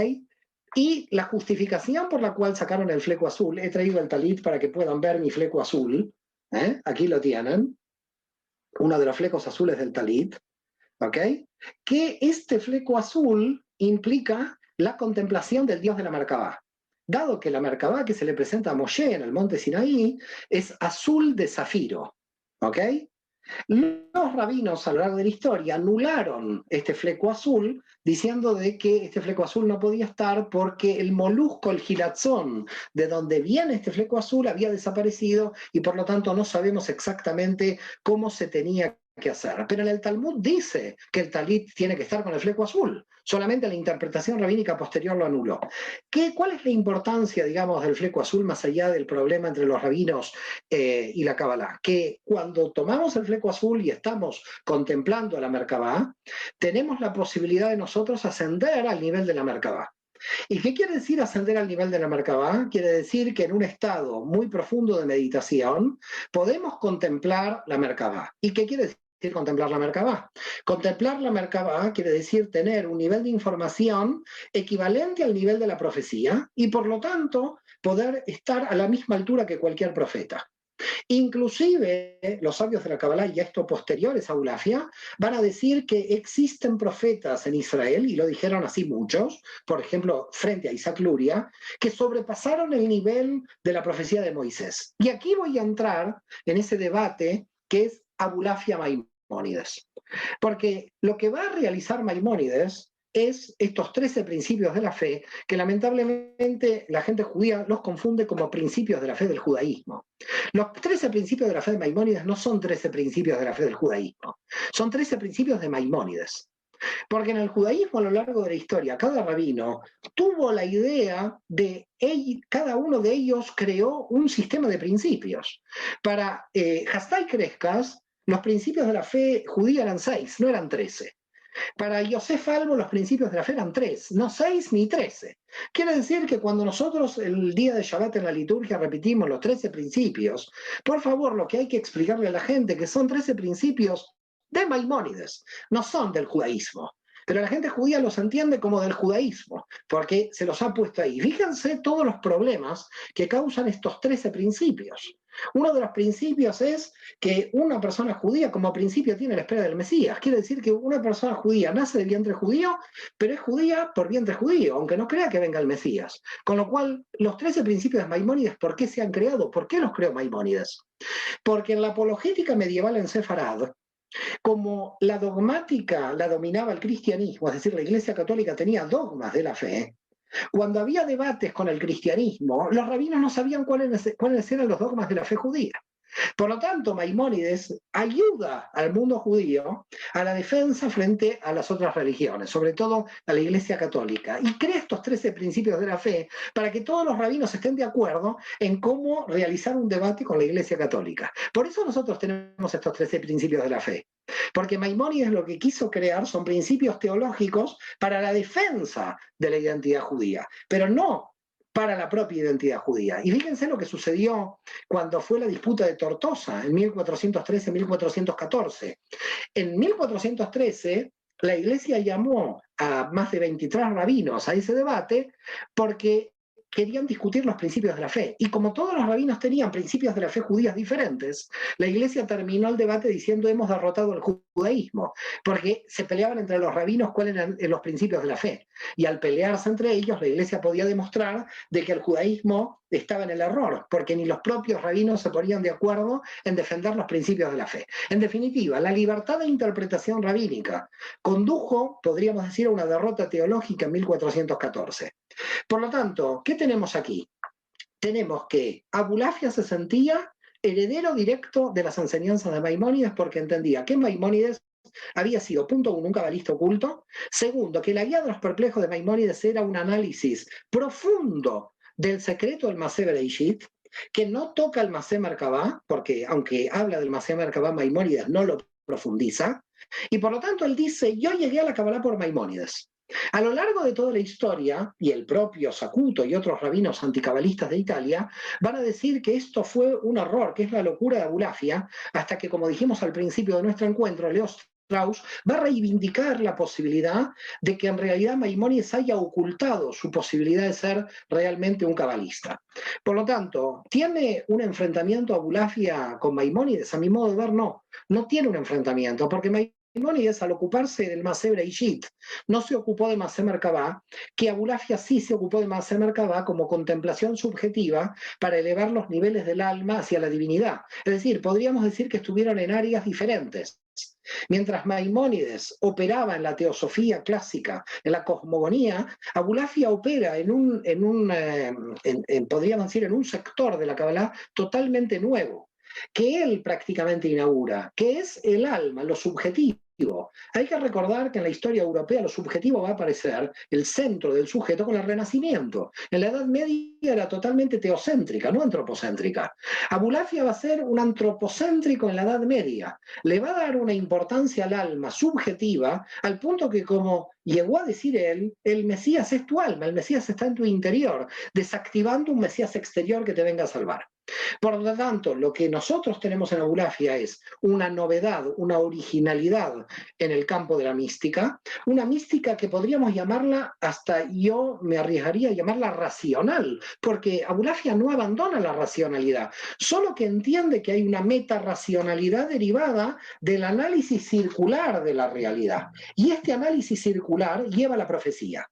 Speaker 1: Y la justificación por la cual sacaron el fleco azul, he traído el talit para que puedan ver mi fleco azul, aquí lo tienen, uno de los flecos azules del talit, ¿ok? Que este fleco azul implica la contemplación del Dios de la Merkabá. Dado que la Merkabá que se le presenta a Moshe en el monte Sinaí es azul de zafiro, ¿ok? Los rabinos a lo largo de la historia anularon este fleco azul diciendo de que este fleco azul no podía estar porque el molusco, el gilatzón, de donde viene este fleco azul había desaparecido y por lo tanto no sabemos exactamente cómo se tenía que hacer. Pero en el Talmud dice que el talit tiene que estar con el fleco azul. Solamente la interpretación rabínica posterior lo anuló. ¿Cuál es la importancia, digamos, del fleco azul más allá del problema entre los rabinos y la Kabbalah? Que cuando tomamos el fleco azul y estamos contemplando la Merkabá, tenemos la posibilidad de nosotros ascender al nivel de la Merkabá. ¿Y qué quiere decir ascender al nivel de la Merkabá? Quiere decir que en un estado muy profundo de meditación podemos contemplar la Merkabá. ¿Y qué quiere decir contemplar la Merkabá? Contemplar la Merkabá quiere decir tener un nivel de información equivalente al nivel de la profecía y por lo tanto poder estar a la misma altura que cualquier profeta. Inclusive los sabios de la Kabbalah, y esto posteriores a Abulafia, van a decir que existen profetas en Israel, y lo dijeron así muchos, por ejemplo, frente a Isaac Luria, que sobrepasaron el nivel de la profecía de Moisés. Y aquí voy a entrar en ese debate que es Abulafia-Maimónides. Porque lo que va a realizar Maimónides es estos 13 principios de la fe que lamentablemente la gente judía los confunde como principios de la fe del judaísmo. Los 13 principios de la fe de Maimónides no son 13 principios de la fe del judaísmo, son 13 principios de Maimónides. Porque en el judaísmo a lo largo de la historia, cada rabino tuvo la idea de cada uno de ellos creó un sistema de principios. Para Hasdai Crescas, los principios de la fe judía eran 6, no eran 13. Para Yosef Albo los principios de la fe eran 3, no 6 ni 13. Quiere decir que cuando nosotros el día de Shabbat en la liturgia repetimos los 13 principios, por favor, lo que hay que explicarle a la gente que son 13 principios de Maimónides, no son del judaísmo. Pero la gente judía los entiende como del judaísmo, porque se los ha puesto ahí. Fíjense todos los problemas que causan estos 13 principios. Uno de los principios es que una persona judía como principio tiene la espera del Mesías. Quiere decir que una persona judía nace de vientre judío, pero es judía por vientre judío, aunque no crea que venga el Mesías. Con lo cual, los 13 principios de Maimónides, ¿por qué se han creado? ¿Por qué los creó Maimónides? Porque en la apologética medieval en Sefarad, como la dogmática la dominaba el cristianismo, es decir, la Iglesia Católica tenía dogmas de la fe, cuando había debates con el cristianismo, los rabinos no sabían cuáles eran los dogmas de la fe judía. Por lo tanto, Maimónides ayuda al mundo judío a la defensa frente a las otras religiones, sobre todo a la Iglesia Católica, y crea estos 13 principios de la fe para que todos los rabinos estén de acuerdo en cómo realizar un debate con la Iglesia Católica. Por eso nosotros tenemos estos 13 principios de la fe, porque Maimónides lo que quiso crear son principios teológicos para la defensa de la identidad judía, pero no para la propia identidad judía. Y fíjense lo que sucedió cuando fue la disputa de Tortosa en 1413-1414. En 1413, la Iglesia llamó a más de 23 rabinos a ese debate porque querían discutir los principios de la fe. Y como todos los rabinos tenían principios de la fe judías diferentes, la Iglesia terminó el debate diciendo hemos derrotado el judaísmo, porque se peleaban entre los rabinos cuáles eran los principios de la fe. Y al pelearse entre ellos, la Iglesia podía demostrar de que el judaísmo estaba en el error, porque ni los propios rabinos se ponían de acuerdo en defender los principios de la fe. En definitiva, la libertad de interpretación rabínica condujo, podríamos decir, a una derrota teológica en 1414. Por lo tanto, ¿qué tenemos aquí? Tenemos que Abulafia se sentía heredero directo de las enseñanzas de Maimónides porque entendía que Maimónides había sido, punto uno, un cabalista oculto. Segundo, que la guía de los perplejos de Maimónides era un análisis profundo del secreto del Masé Bereishit, que no toca el Masé Merkabá, porque aunque habla del Masé Merkabá, Maimónides no lo profundiza, y por lo tanto él dice, yo llegué a la Kabbalah por Maimónides. A lo largo de toda la historia, y el propio Sacuto y otros rabinos anticabalistas de Italia van a decir que esto fue un error, que es la locura de Abulafia, hasta que, como dijimos al principio de nuestro encuentro, Leo Strauss va a reivindicar la posibilidad de que en realidad Maimónides haya ocultado su posibilidad de ser realmente un cabalista. Por lo tanto, ¿tiene un enfrentamiento Abulafia con Maimónides? A mi modo de ver, no. No tiene un enfrentamiento, porque Maimónides, al ocuparse del Masé Bereishit, no se ocupó de Masé Merkabá, que Abulafia sí se ocupó de Masé Merkabá como contemplación subjetiva para elevar los niveles del alma hacia la divinidad. Es decir, podríamos decir que estuvieron en áreas diferentes. Mientras Maimónides operaba en la teosofía clásica, en la cosmogonía, Abulafia opera podríamos decir, en un sector de la Kabbalah totalmente nuevo, que él prácticamente inaugura, que es el alma, lo subjetivo. Hay que recordar que en la historia europea lo subjetivo va a aparecer el centro del sujeto con el Renacimiento. En la Edad Media era totalmente teocéntrica, no antropocéntrica. Abulafia va a ser un antropocéntrico en la Edad Media. Le va a dar una importancia al alma subjetiva al punto que, como llegó a decir él, el Mesías es tu alma, el Mesías está en tu interior, desactivando un Mesías exterior que te venga a salvar. Por lo tanto, lo que nosotros tenemos en Abulafia es una novedad, una originalidad en el campo de la mística, una mística que podríamos llamarla, hasta yo me arriesgaría a llamarla racional, porque Abulafia no abandona la racionalidad, solo que entiende que hay una metarracionalidad derivada del análisis circular de la realidad. Y este análisis circular lleva a la profecía.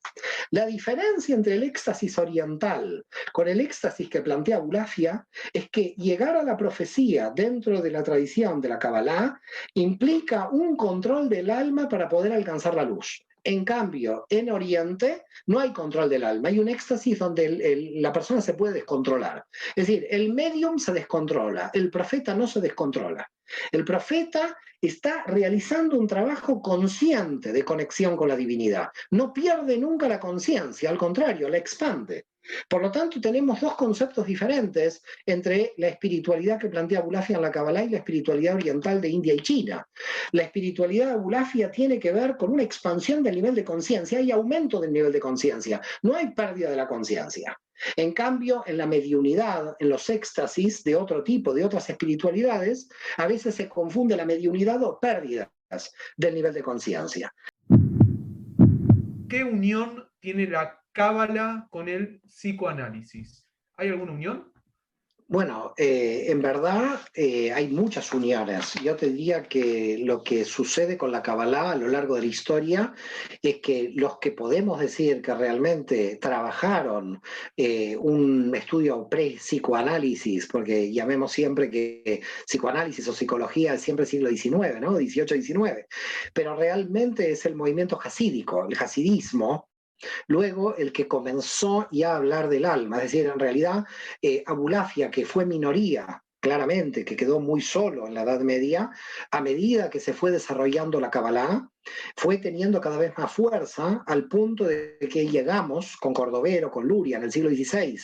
Speaker 1: La diferencia entre el éxtasis oriental con el éxtasis que plantea Abulafia es que llegar a la profecía dentro de la tradición de la Kabbalah implica un control del alma para poder alcanzar la luz. En cambio, en Oriente no hay control del alma, hay un éxtasis donde la persona se puede descontrolar. Es decir, el medium se descontrola, el profeta no se descontrola. El profeta está realizando un trabajo consciente de conexión con la divinidad. No pierde nunca la conciencia, al contrario, la expande. Por lo tanto, tenemos dos conceptos diferentes entre la espiritualidad que plantea Abulafia en la Kabbalah y la espiritualidad oriental de India y China. La espiritualidad de Abulafia tiene que ver con una expansión del nivel de conciencia, hay aumento del nivel de conciencia, no hay pérdida de la conciencia. En cambio, en la mediunidad, en los éxtasis de otro tipo, de otras espiritualidades, a veces se confunde la mediunidad o pérdidas del nivel de conciencia.
Speaker 2: ¿Qué unión tiene la Cábala con el psicoanálisis? ¿Hay alguna unión?
Speaker 1: Bueno, en verdad hay muchas uniones. Yo te diría que lo que sucede con la Kabbalah a lo largo de la historia es que los que podemos decir que realmente trabajaron un estudio pre-psicoanálisis, porque llamemos siempre que psicoanálisis o psicología es siempre siglo XIX, ¿no? XVIII-XIX, pero realmente es el movimiento hasídico, el hasidismo. Luego, el que comenzó ya a hablar del alma, es decir, en realidad, Abulafia, que fue minoría, claramente, que quedó muy solo en la Edad Media, a medida que se fue desarrollando la Kabbalah, fue teniendo cada vez más fuerza al punto de que llegamos con Cordovero, con Luria en el siglo XVI,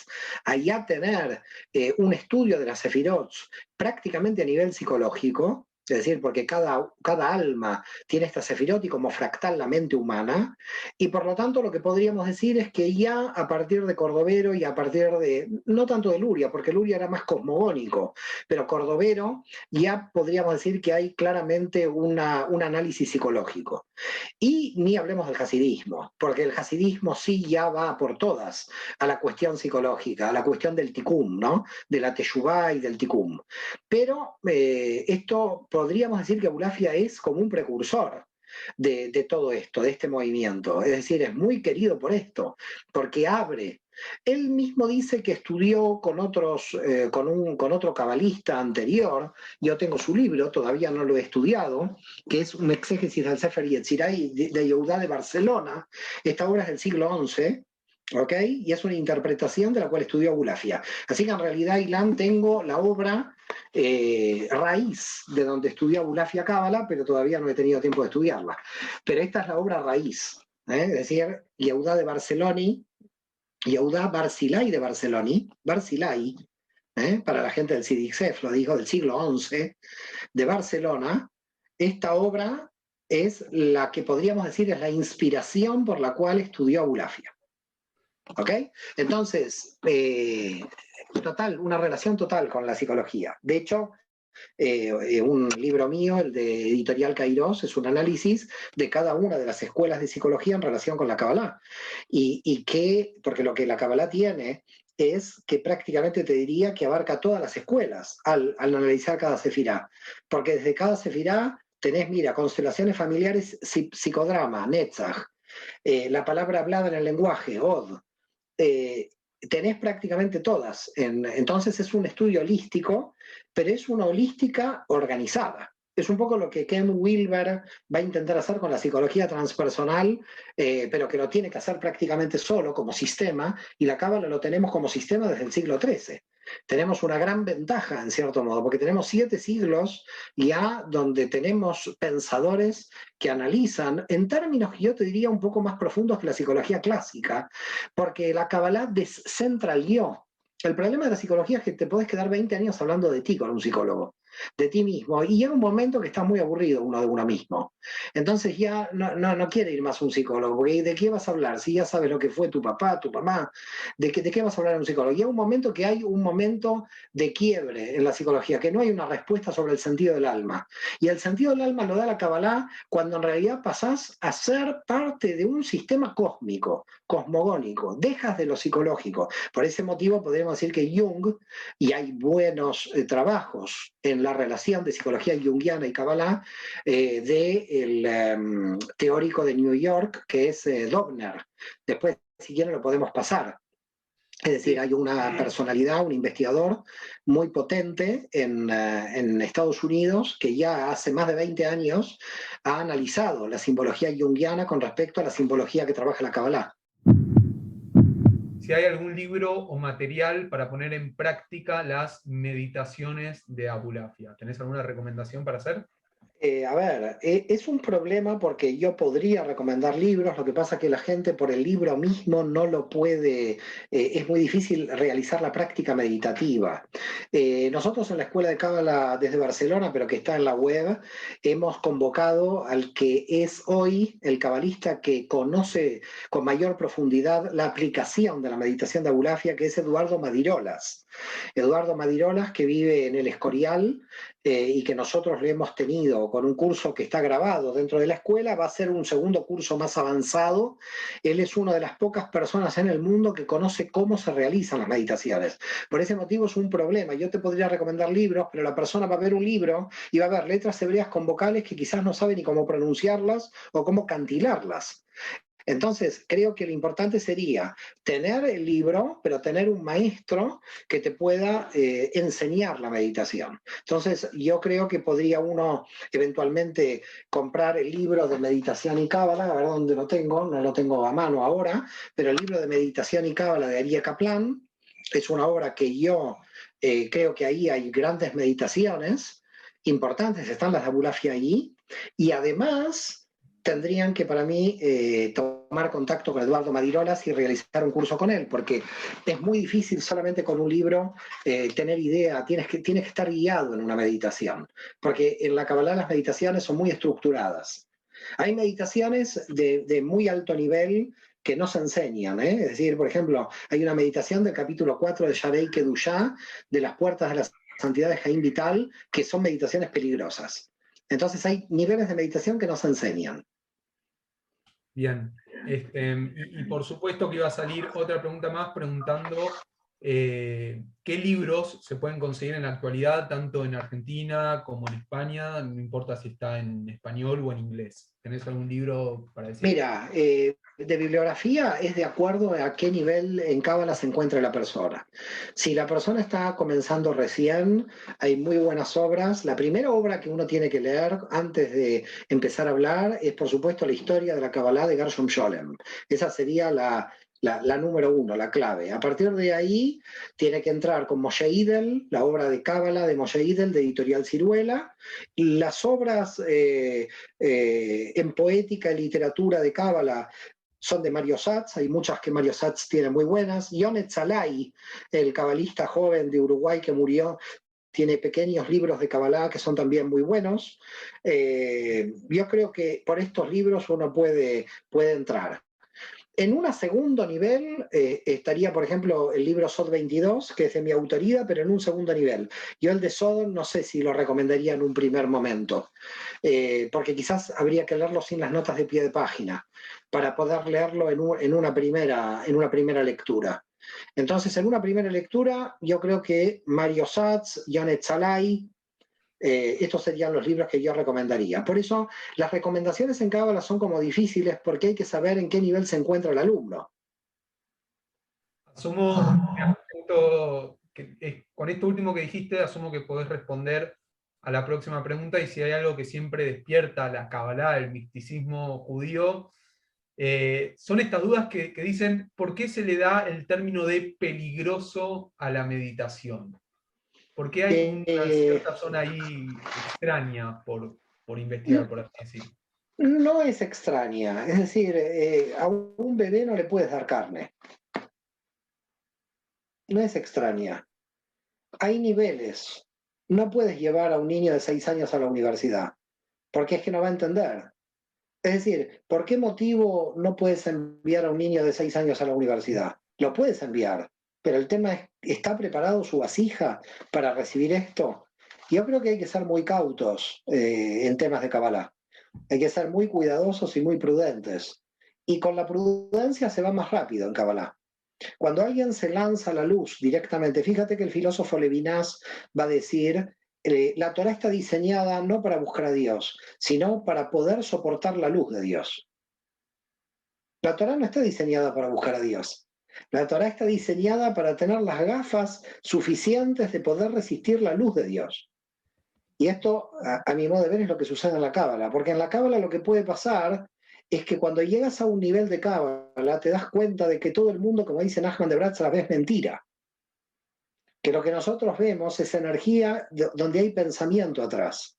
Speaker 1: a ya tener un estudio de las Sefirot prácticamente a nivel psicológico, Es decir, porque cada alma tiene esta sefirot y como fractal la mente humana, y por lo tanto lo que podríamos decir es que ya a partir de Cordovero y a partir de, no tanto de Luria, porque Luria era más cosmogónico, pero Cordovero ya podríamos decir que hay claramente un análisis psicológico. Y ni hablemos del hasidismo, porque el hasidismo sí ya va por todas a la cuestión psicológica, a la cuestión del tikkun, ¿no? De la teshuvá y del tikkun. Pero esto podríamos decir que Abulafia es como un precursor de todo esto, de este movimiento. Es decir, es muy querido por esto, porque abre. Él mismo dice que estudió con con otro cabalista anterior. Yo tengo su libro, todavía no lo he estudiado, que es un exégesis del Sefer Yetzirah de Yehudá de Barcelona. Esta obra es del siglo XI, ¿ok? Y es una interpretación de la cual estudió Abulafia. Así que en realidad, Ilan, tengo la obra raíz de donde estudió Abulafia Cábala, pero todavía no he tenido tiempo de estudiarla. Pero esta es la obra raíz, es decir, Yehudá de Barceloni, Yehudá Barzilai de Barceloni, Barzilai, para la gente del Sidixef, lo digo, del siglo XI, de Barcelona. Esta obra es la que podríamos decir es la inspiración por la cual estudió Abulafia. ¿Ok? Entonces, total, una relación total con la psicología. De hecho, un libro mío, el de Editorial Kairos, es un análisis de cada una de las escuelas de psicología en relación con la Kabbalah. Porque lo que la Kabbalah tiene es que prácticamente te diría que abarca todas las escuelas al analizar cada sefirá. Porque desde cada sefirá tenés, mira, constelaciones familiares, psicodrama, Netzach, la palabra hablada en el lenguaje, Od, tenés prácticamente todas. Entonces es un estudio holístico, pero es una holística organizada. Es un poco lo que Ken Wilber va a intentar hacer con la psicología transpersonal, pero que lo tiene que hacer prácticamente solo como sistema, y la Cábala lo tenemos como sistema desde el siglo XIII. Tenemos una gran ventaja, en cierto modo, porque tenemos 7 siglos ya donde tenemos pensadores que analizan en términos que yo te diría un poco más profundos que la psicología clásica, porque la Kabbalah descentralizó. El problema de la psicología es que te podés quedar 20 años hablando de ti con un psicólogo, de ti mismo, y llega un momento que está muy aburrido uno de uno mismo. Entonces ya no quiere ir más un psicólogo, porque ¿de qué vas a hablar? Si ya sabes lo que fue tu papá, tu mamá, ¿de qué vas a hablar en un psicólogo? Llega un momento que hay un momento de quiebre en la psicología, que no hay una respuesta sobre el sentido del alma. Y el sentido del alma lo da la Kabbalah cuando en realidad pasás a ser parte de un sistema cósmico, cosmogónico, dejas de lo psicológico. Por ese motivo podríamos decir que Jung, y hay buenos trabajos en la relación de psicología junguiana y Kabbalah, del teórico de New York, que es Dobner. Después, si quieren, lo podemos pasar. Es decir, hay una personalidad, un investigador muy potente en Estados Unidos que ya hace más de 20 años ha analizado la simbología junguiana con respecto a la simbología que trabaja la Kabbalah.
Speaker 2: Si hay algún libro o material para poner en práctica las meditaciones de Abulafia. ¿Tenés alguna recomendación para hacer?
Speaker 1: A ver, es un problema porque yo podría recomendar libros, lo que pasa que la gente por el libro mismo no lo puede, es muy difícil realizar la práctica meditativa. Nosotros en la Escuela de Cábala desde Barcelona, pero que está en la web, hemos convocado al que es hoy el cabalista que conoce con mayor profundidad la aplicación de la meditación de Abulafia, que es Eduardo Madirolas. Eduardo Madirolas, que vive en el Escorial, y que nosotros le hemos tenido con un curso que está grabado dentro de la escuela, va a ser un segundo curso más avanzado. Él es una de las pocas personas en el mundo que conoce cómo se realizan las meditaciones. Por ese motivo es un problema. Yo te podría recomendar libros, pero la persona va a ver un libro y va a ver letras hebreas con vocales que quizás no sabe ni cómo pronunciarlas o cómo cantilarlas. Entonces, creo que lo importante sería tener el libro, pero tener un maestro que te pueda enseñar la meditación. Entonces, yo creo que podría uno eventualmente comprar el libro de Meditación y Cábala, a ver dónde lo tengo, no lo tengo a mano ahora, pero el libro de Meditación y Cábala de Aryeh Kaplan es una obra que yo creo que ahí hay grandes meditaciones importantes, están las de Abulafia allí, y además tendrían que, para mí, tomar contacto con Eduardo Madirolas y realizar un curso con él, porque es muy difícil solamente con un libro tener idea, tienes que estar guiado en una meditación, porque en la Kabbalah las meditaciones son muy estructuradas. Hay meditaciones de muy alto nivel que no se enseñan, ¿eh? Es decir, por ejemplo, hay una meditación del capítulo 4 de Sharei Kedushá, de las puertas de la santidad de Jaim Vital, que son meditaciones peligrosas. Entonces hay niveles de meditación que no se enseñan.
Speaker 2: Bien. Y por supuesto que iba a salir otra pregunta más preguntando qué libros se pueden conseguir en la actualidad, tanto en Argentina como en España, no importa si está en español o en inglés. ¿Tenés algún libro para decir?
Speaker 1: Mira, de bibliografía es de acuerdo a qué nivel en Cábala se encuentra la persona. Si la persona está comenzando recién, hay muy buenas obras. La primera obra que uno tiene que leer antes de empezar a hablar es, por supuesto, la historia de la Kabbalah de Gershom Scholem. Esa sería la número uno, la clave. A partir de ahí tiene que entrar con Moshe Idel, la obra de Cábala de Moshe Idel, de Editorial Ciruela, y las obras en poética y literatura de Cábala son de Mario Satz, hay muchas que Mario Satz tiene muy buenas. Yonet Salai, el cabalista joven de Uruguay que murió, tiene pequeños libros de Kabbalah que son también muy buenos. Yo creo que por estos libros uno puede entrar. En un segundo nivel estaría, por ejemplo, el libro Sod 22, que es de mi autoría, pero en un segundo nivel. Yo el de Sodom no sé si lo recomendaría en un primer momento, porque quizás habría que leerlo sin las notas de pie de página, para poder leerlo en una primera lectura. Entonces, en una primera lectura, yo creo que Mario Satz, Yonet Salai, estos serían los libros que yo recomendaría. Por eso, las recomendaciones en Cábala son como difíciles porque hay que saber en qué nivel se encuentra el alumno.
Speaker 2: Asumo con esto último que dijiste, asumo que podés responder a la próxima pregunta, y si hay algo que siempre despierta la Kabbalah, el misticismo judío, son estas dudas que dicen, ¿por qué se le da el término de peligroso a la meditación? ¿Por qué hay una cierta zona ahí extraña por investigar, por así decirlo?
Speaker 1: No es extraña, es decir, a un bebé no le puedes dar carne. No es extraña. Hay niveles. No puedes llevar a un niño de 6 años a la universidad, porque es que no va a entender. Es decir, ¿por qué motivo no puedes enviar a un niño de 6 años a la universidad? Lo puedes enviar, pero el tema es, ¿está preparado su vasija para recibir esto? Yo creo que hay que ser muy cautos en temas de Kabbalah. Hay que ser muy cuidadosos y muy prudentes. Y con la prudencia se va más rápido en Kabbalah. Cuando alguien se lanza a la luz directamente, fíjate que el filósofo Levinas va a decir, la Torah está diseñada no para buscar a Dios, sino para poder soportar la luz de Dios. La Torah no está diseñada para buscar a Dios. La Torah está diseñada para tener las gafas suficientes de poder resistir la luz de Dios. Y esto, a mi modo de ver, es lo que sucede en la Cábala, porque en la Cábala lo que puede pasar es que cuando llegas a un nivel de Cábala te das cuenta de que todo el mundo, como dice Nachman de Bratslav, es mentira. Que lo que nosotros vemos es energía donde hay pensamiento atrás.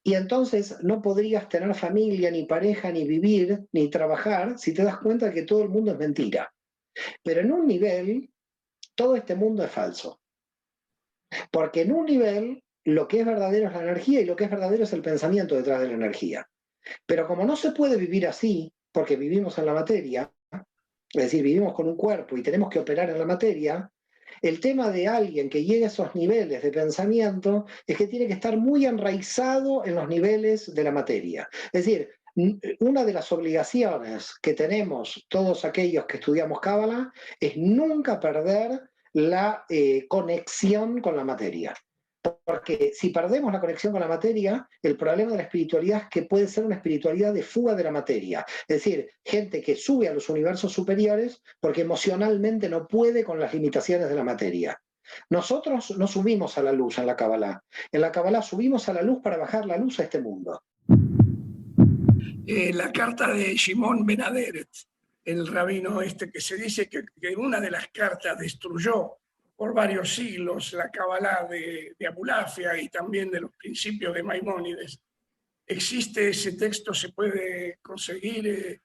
Speaker 1: Y entonces no podrías tener familia, ni pareja, ni vivir, ni trabajar si te das cuenta de que todo el mundo es mentira. Pero en un nivel, todo este mundo es falso. Porque en un nivel, lo que es verdadero es la energía y lo que es verdadero es el pensamiento detrás de la energía. Pero como no se puede vivir así, porque vivimos en la materia, es decir, vivimos con un cuerpo y tenemos que operar en la materia, el tema de alguien que llegue a esos niveles de pensamiento es que tiene que estar muy enraizado en los niveles de la materia. Es decir, una de las obligaciones que tenemos todos aquellos que estudiamos Cábala es nunca perder la conexión con la materia. Porque si perdemos la conexión con la materia, el problema de la espiritualidad es que puede ser una espiritualidad de fuga de la materia. Es decir, gente que sube a los universos superiores porque emocionalmente no puede con las limitaciones de la materia. Nosotros no subimos a la luz en la Kabbalah. En la Kabbalah subimos a la luz para bajar la luz a este mundo.
Speaker 3: La carta de Shimon Ben Aderet, el rabino que se dice que una de las cartas destruyó por varios siglos la Kabbalah de Abulafia y también de los principios de Maimónides. ¿Existe ese texto? ¿Se puede conseguir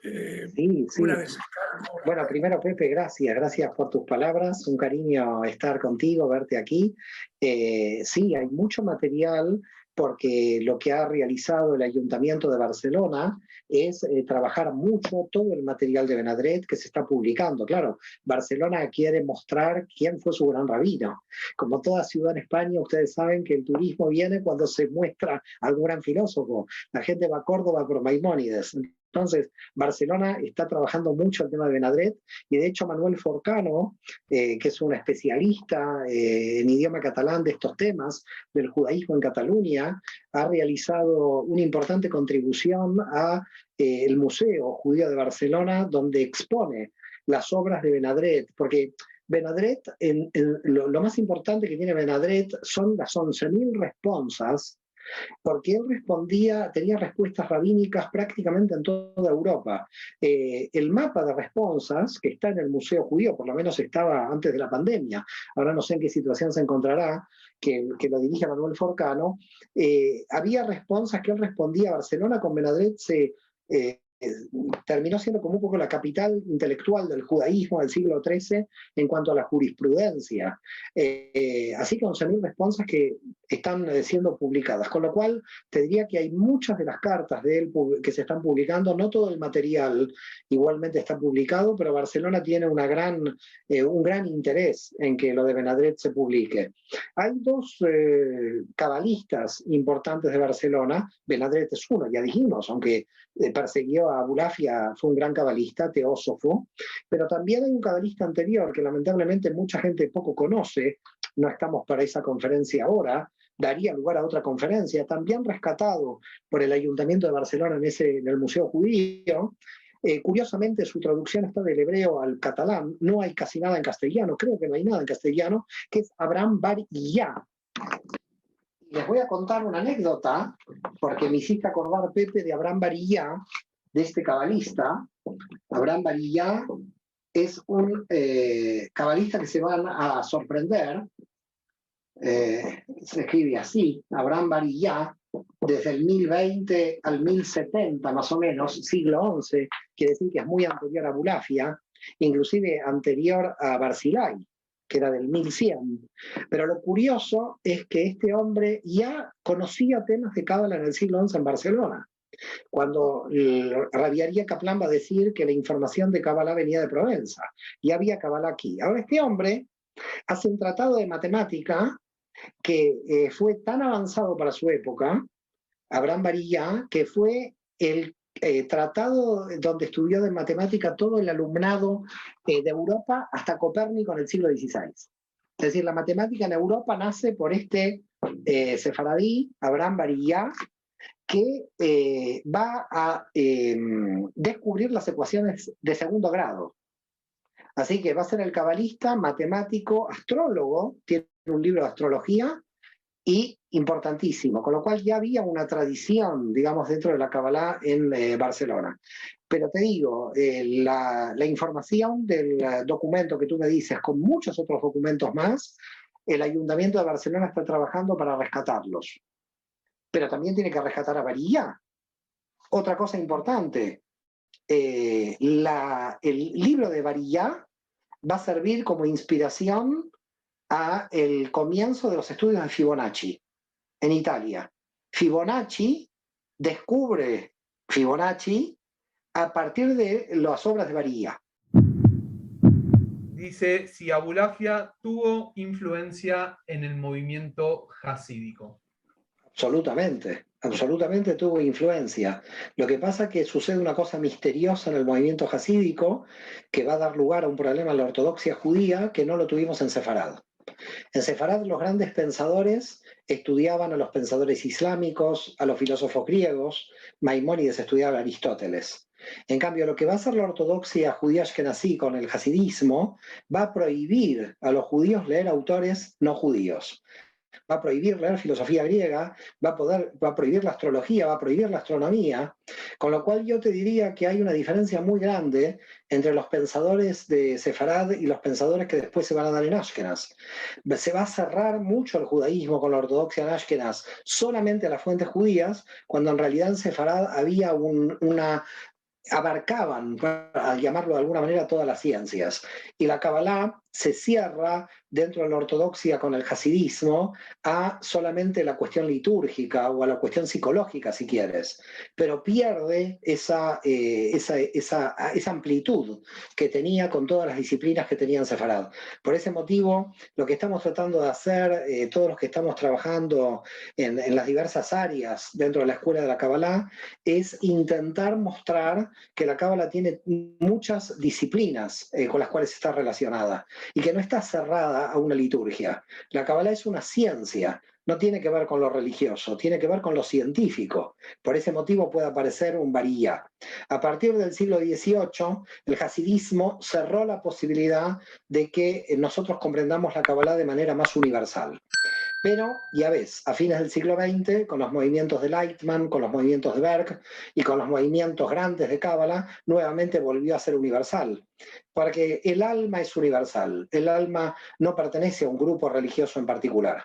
Speaker 1: Sí,
Speaker 3: una
Speaker 1: sí.
Speaker 3: de esas cartas?
Speaker 1: Bueno, primero, Pepe, gracias por tus palabras, un cariño estar contigo, verte aquí. Sí, hay mucho material porque lo que ha realizado el Ayuntamiento de Barcelona es trabajar mucho todo el material de Benadret que se está publicando. Claro, Barcelona quiere mostrar quién fue su gran rabino. Como toda ciudad en España, ustedes saben que el turismo viene cuando se muestra algún gran filósofo. La gente va a Córdoba por Maimónides. Entonces, Barcelona está trabajando mucho el tema de Benadret y de hecho Manuel Forcano, que es un especialista en idioma catalán de estos temas, del judaísmo en Cataluña, ha realizado una importante contribución a el Museo Judío de Barcelona, donde expone las obras de Benadret, porque Benadret, lo más importante que tiene Benadret son las 11.000 responsas, porque él tenía respuestas rabínicas prácticamente en toda Europa. El mapa de responsas, que está en el Museo Judío, por lo menos estaba antes de la pandemia, ahora no sé en qué situación se encontrará, que lo dirige Manuel Forcano, había responsas que él respondía a Barcelona. Con Benadret terminó siendo como un poco la capital intelectual del judaísmo del siglo XIII en cuanto a la jurisprudencia. Así que 11.000 responsas que están siendo publicadas, con lo cual te diría que hay muchas de las cartas de él que se están publicando, no todo el material igualmente está publicado, pero Barcelona tiene un gran interés en que lo de Benadret se publique. Hay dos cabalistas importantes de Barcelona, Benadret es uno, ya dijimos, aunque persiguió a Abulafia, fue un gran cabalista, teósofo, pero también hay un cabalista anterior que lamentablemente mucha gente poco conoce, no estamos para esa conferencia ahora, daría lugar a otra conferencia, también rescatado por el Ayuntamiento de Barcelona en el Museo Judío. Curiosamente, su traducción está del hebreo al catalán, no hay casi nada en castellano, creo que no hay nada en castellano, que es Abraham Bar Iyá. Les voy a contar una anécdota, porque me hiciste acordar, Pepe, de Abraham Bar Iyá, de este cabalista. Abraham Bar Iyá es un cabalista que se van a sorprender. Se escribe así, Abraham Bar Iyá, desde el 1020 al 1070 más o menos, siglo XI, quiere decir que es muy anterior a Abulafia, inclusive anterior a Barzilai, que era del 1100. Pero lo curioso es que este hombre ya conocía temas de Cábala en el siglo XI en Barcelona, cuando Rabbi Aryeh Kaplan va a decir que la información de Cábala venía de Provenza, y había Cábala aquí. Ahora este hombre hace un tratado de matemática que fue tan avanzado para su época, Abraham Bar Iyá, que fue el tratado donde estudió de matemática todo el alumnado de Europa hasta Copérnico en el siglo XVI. Es decir, la matemática en Europa nace por este sefaradí, Abraham Bar Iyá, que va a descubrir las ecuaciones de segundo grado. Así que va a ser el cabalista, matemático, astrólogo, tiene un libro de astrología, y importantísimo, con lo cual ya había una tradición, digamos, dentro de la Kabbalah en Barcelona. Pero te digo, la información del documento que tú me dices, con muchos otros documentos más, el Ayuntamiento de Barcelona está trabajando para rescatarlos. Pero también tiene que rescatar a Bar Iyá. Otra cosa importante, el libro de Bar Iyá va a servir como inspiración a el comienzo de los estudios de Fibonacci en Italia. Fibonacci descubre Fibonacci a partir de las obras de Bar Iyá.
Speaker 2: Dice si Abulafia tuvo influencia en el movimiento hasídico.
Speaker 1: Absolutamente tuvo influencia. Lo que pasa es que sucede una cosa misteriosa en el movimiento hasídico que va a dar lugar a un problema en la ortodoxia judía que no lo tuvimos en Sefarad. En Sefarad los grandes pensadores estudiaban a los pensadores islámicos, a los filósofos griegos. Maimónides estudiaba a Aristóteles. En cambio, lo que va a hacer la ortodoxia judía ashkenazí con el hasidismo va a prohibir a los judíos leer autores no judíos. va a prohibir leer filosofía griega, va a prohibir la astrología, va a prohibir la astronomía, con lo cual yo te diría que hay una diferencia muy grande entre los pensadores de Sefarad y los pensadores que después se van a dar en Ashkenaz. Se va a cerrar mucho el judaísmo con la ortodoxia en Ashkenaz solamente a las fuentes judías, cuando en realidad en Sefarad había abarcaban, al llamarlo de alguna manera, todas las ciencias. Y la Kabbalah se cierra dentro de la ortodoxia con el hasidismo a solamente la cuestión litúrgica o a la cuestión psicológica, si quieres, pero pierde esa amplitud que tenía con todas las disciplinas que tenía en Sefarad. Por ese motivo, lo que estamos tratando de hacer, todos los que estamos trabajando en las diversas áreas dentro de la escuela de la Kabbalah, es intentar mostrar que la Cábala tiene muchas disciplinas con las cuales está relacionada y que no está cerrada a una liturgia. La Cábala es una ciencia, no tiene que ver con lo religioso, tiene que ver con lo científico. Por ese motivo puede aparecer un varilla. A partir del siglo XVIII, el hasidismo cerró la posibilidad de que nosotros comprendamos la Cábala de manera más universal. Pero, ya ves, a fines del siglo XX, con los movimientos de Lightman, con los movimientos de Berg y con los movimientos grandes de Cábala, nuevamente volvió a ser universal. Porque el alma es universal, el alma no pertenece a un grupo religioso en particular.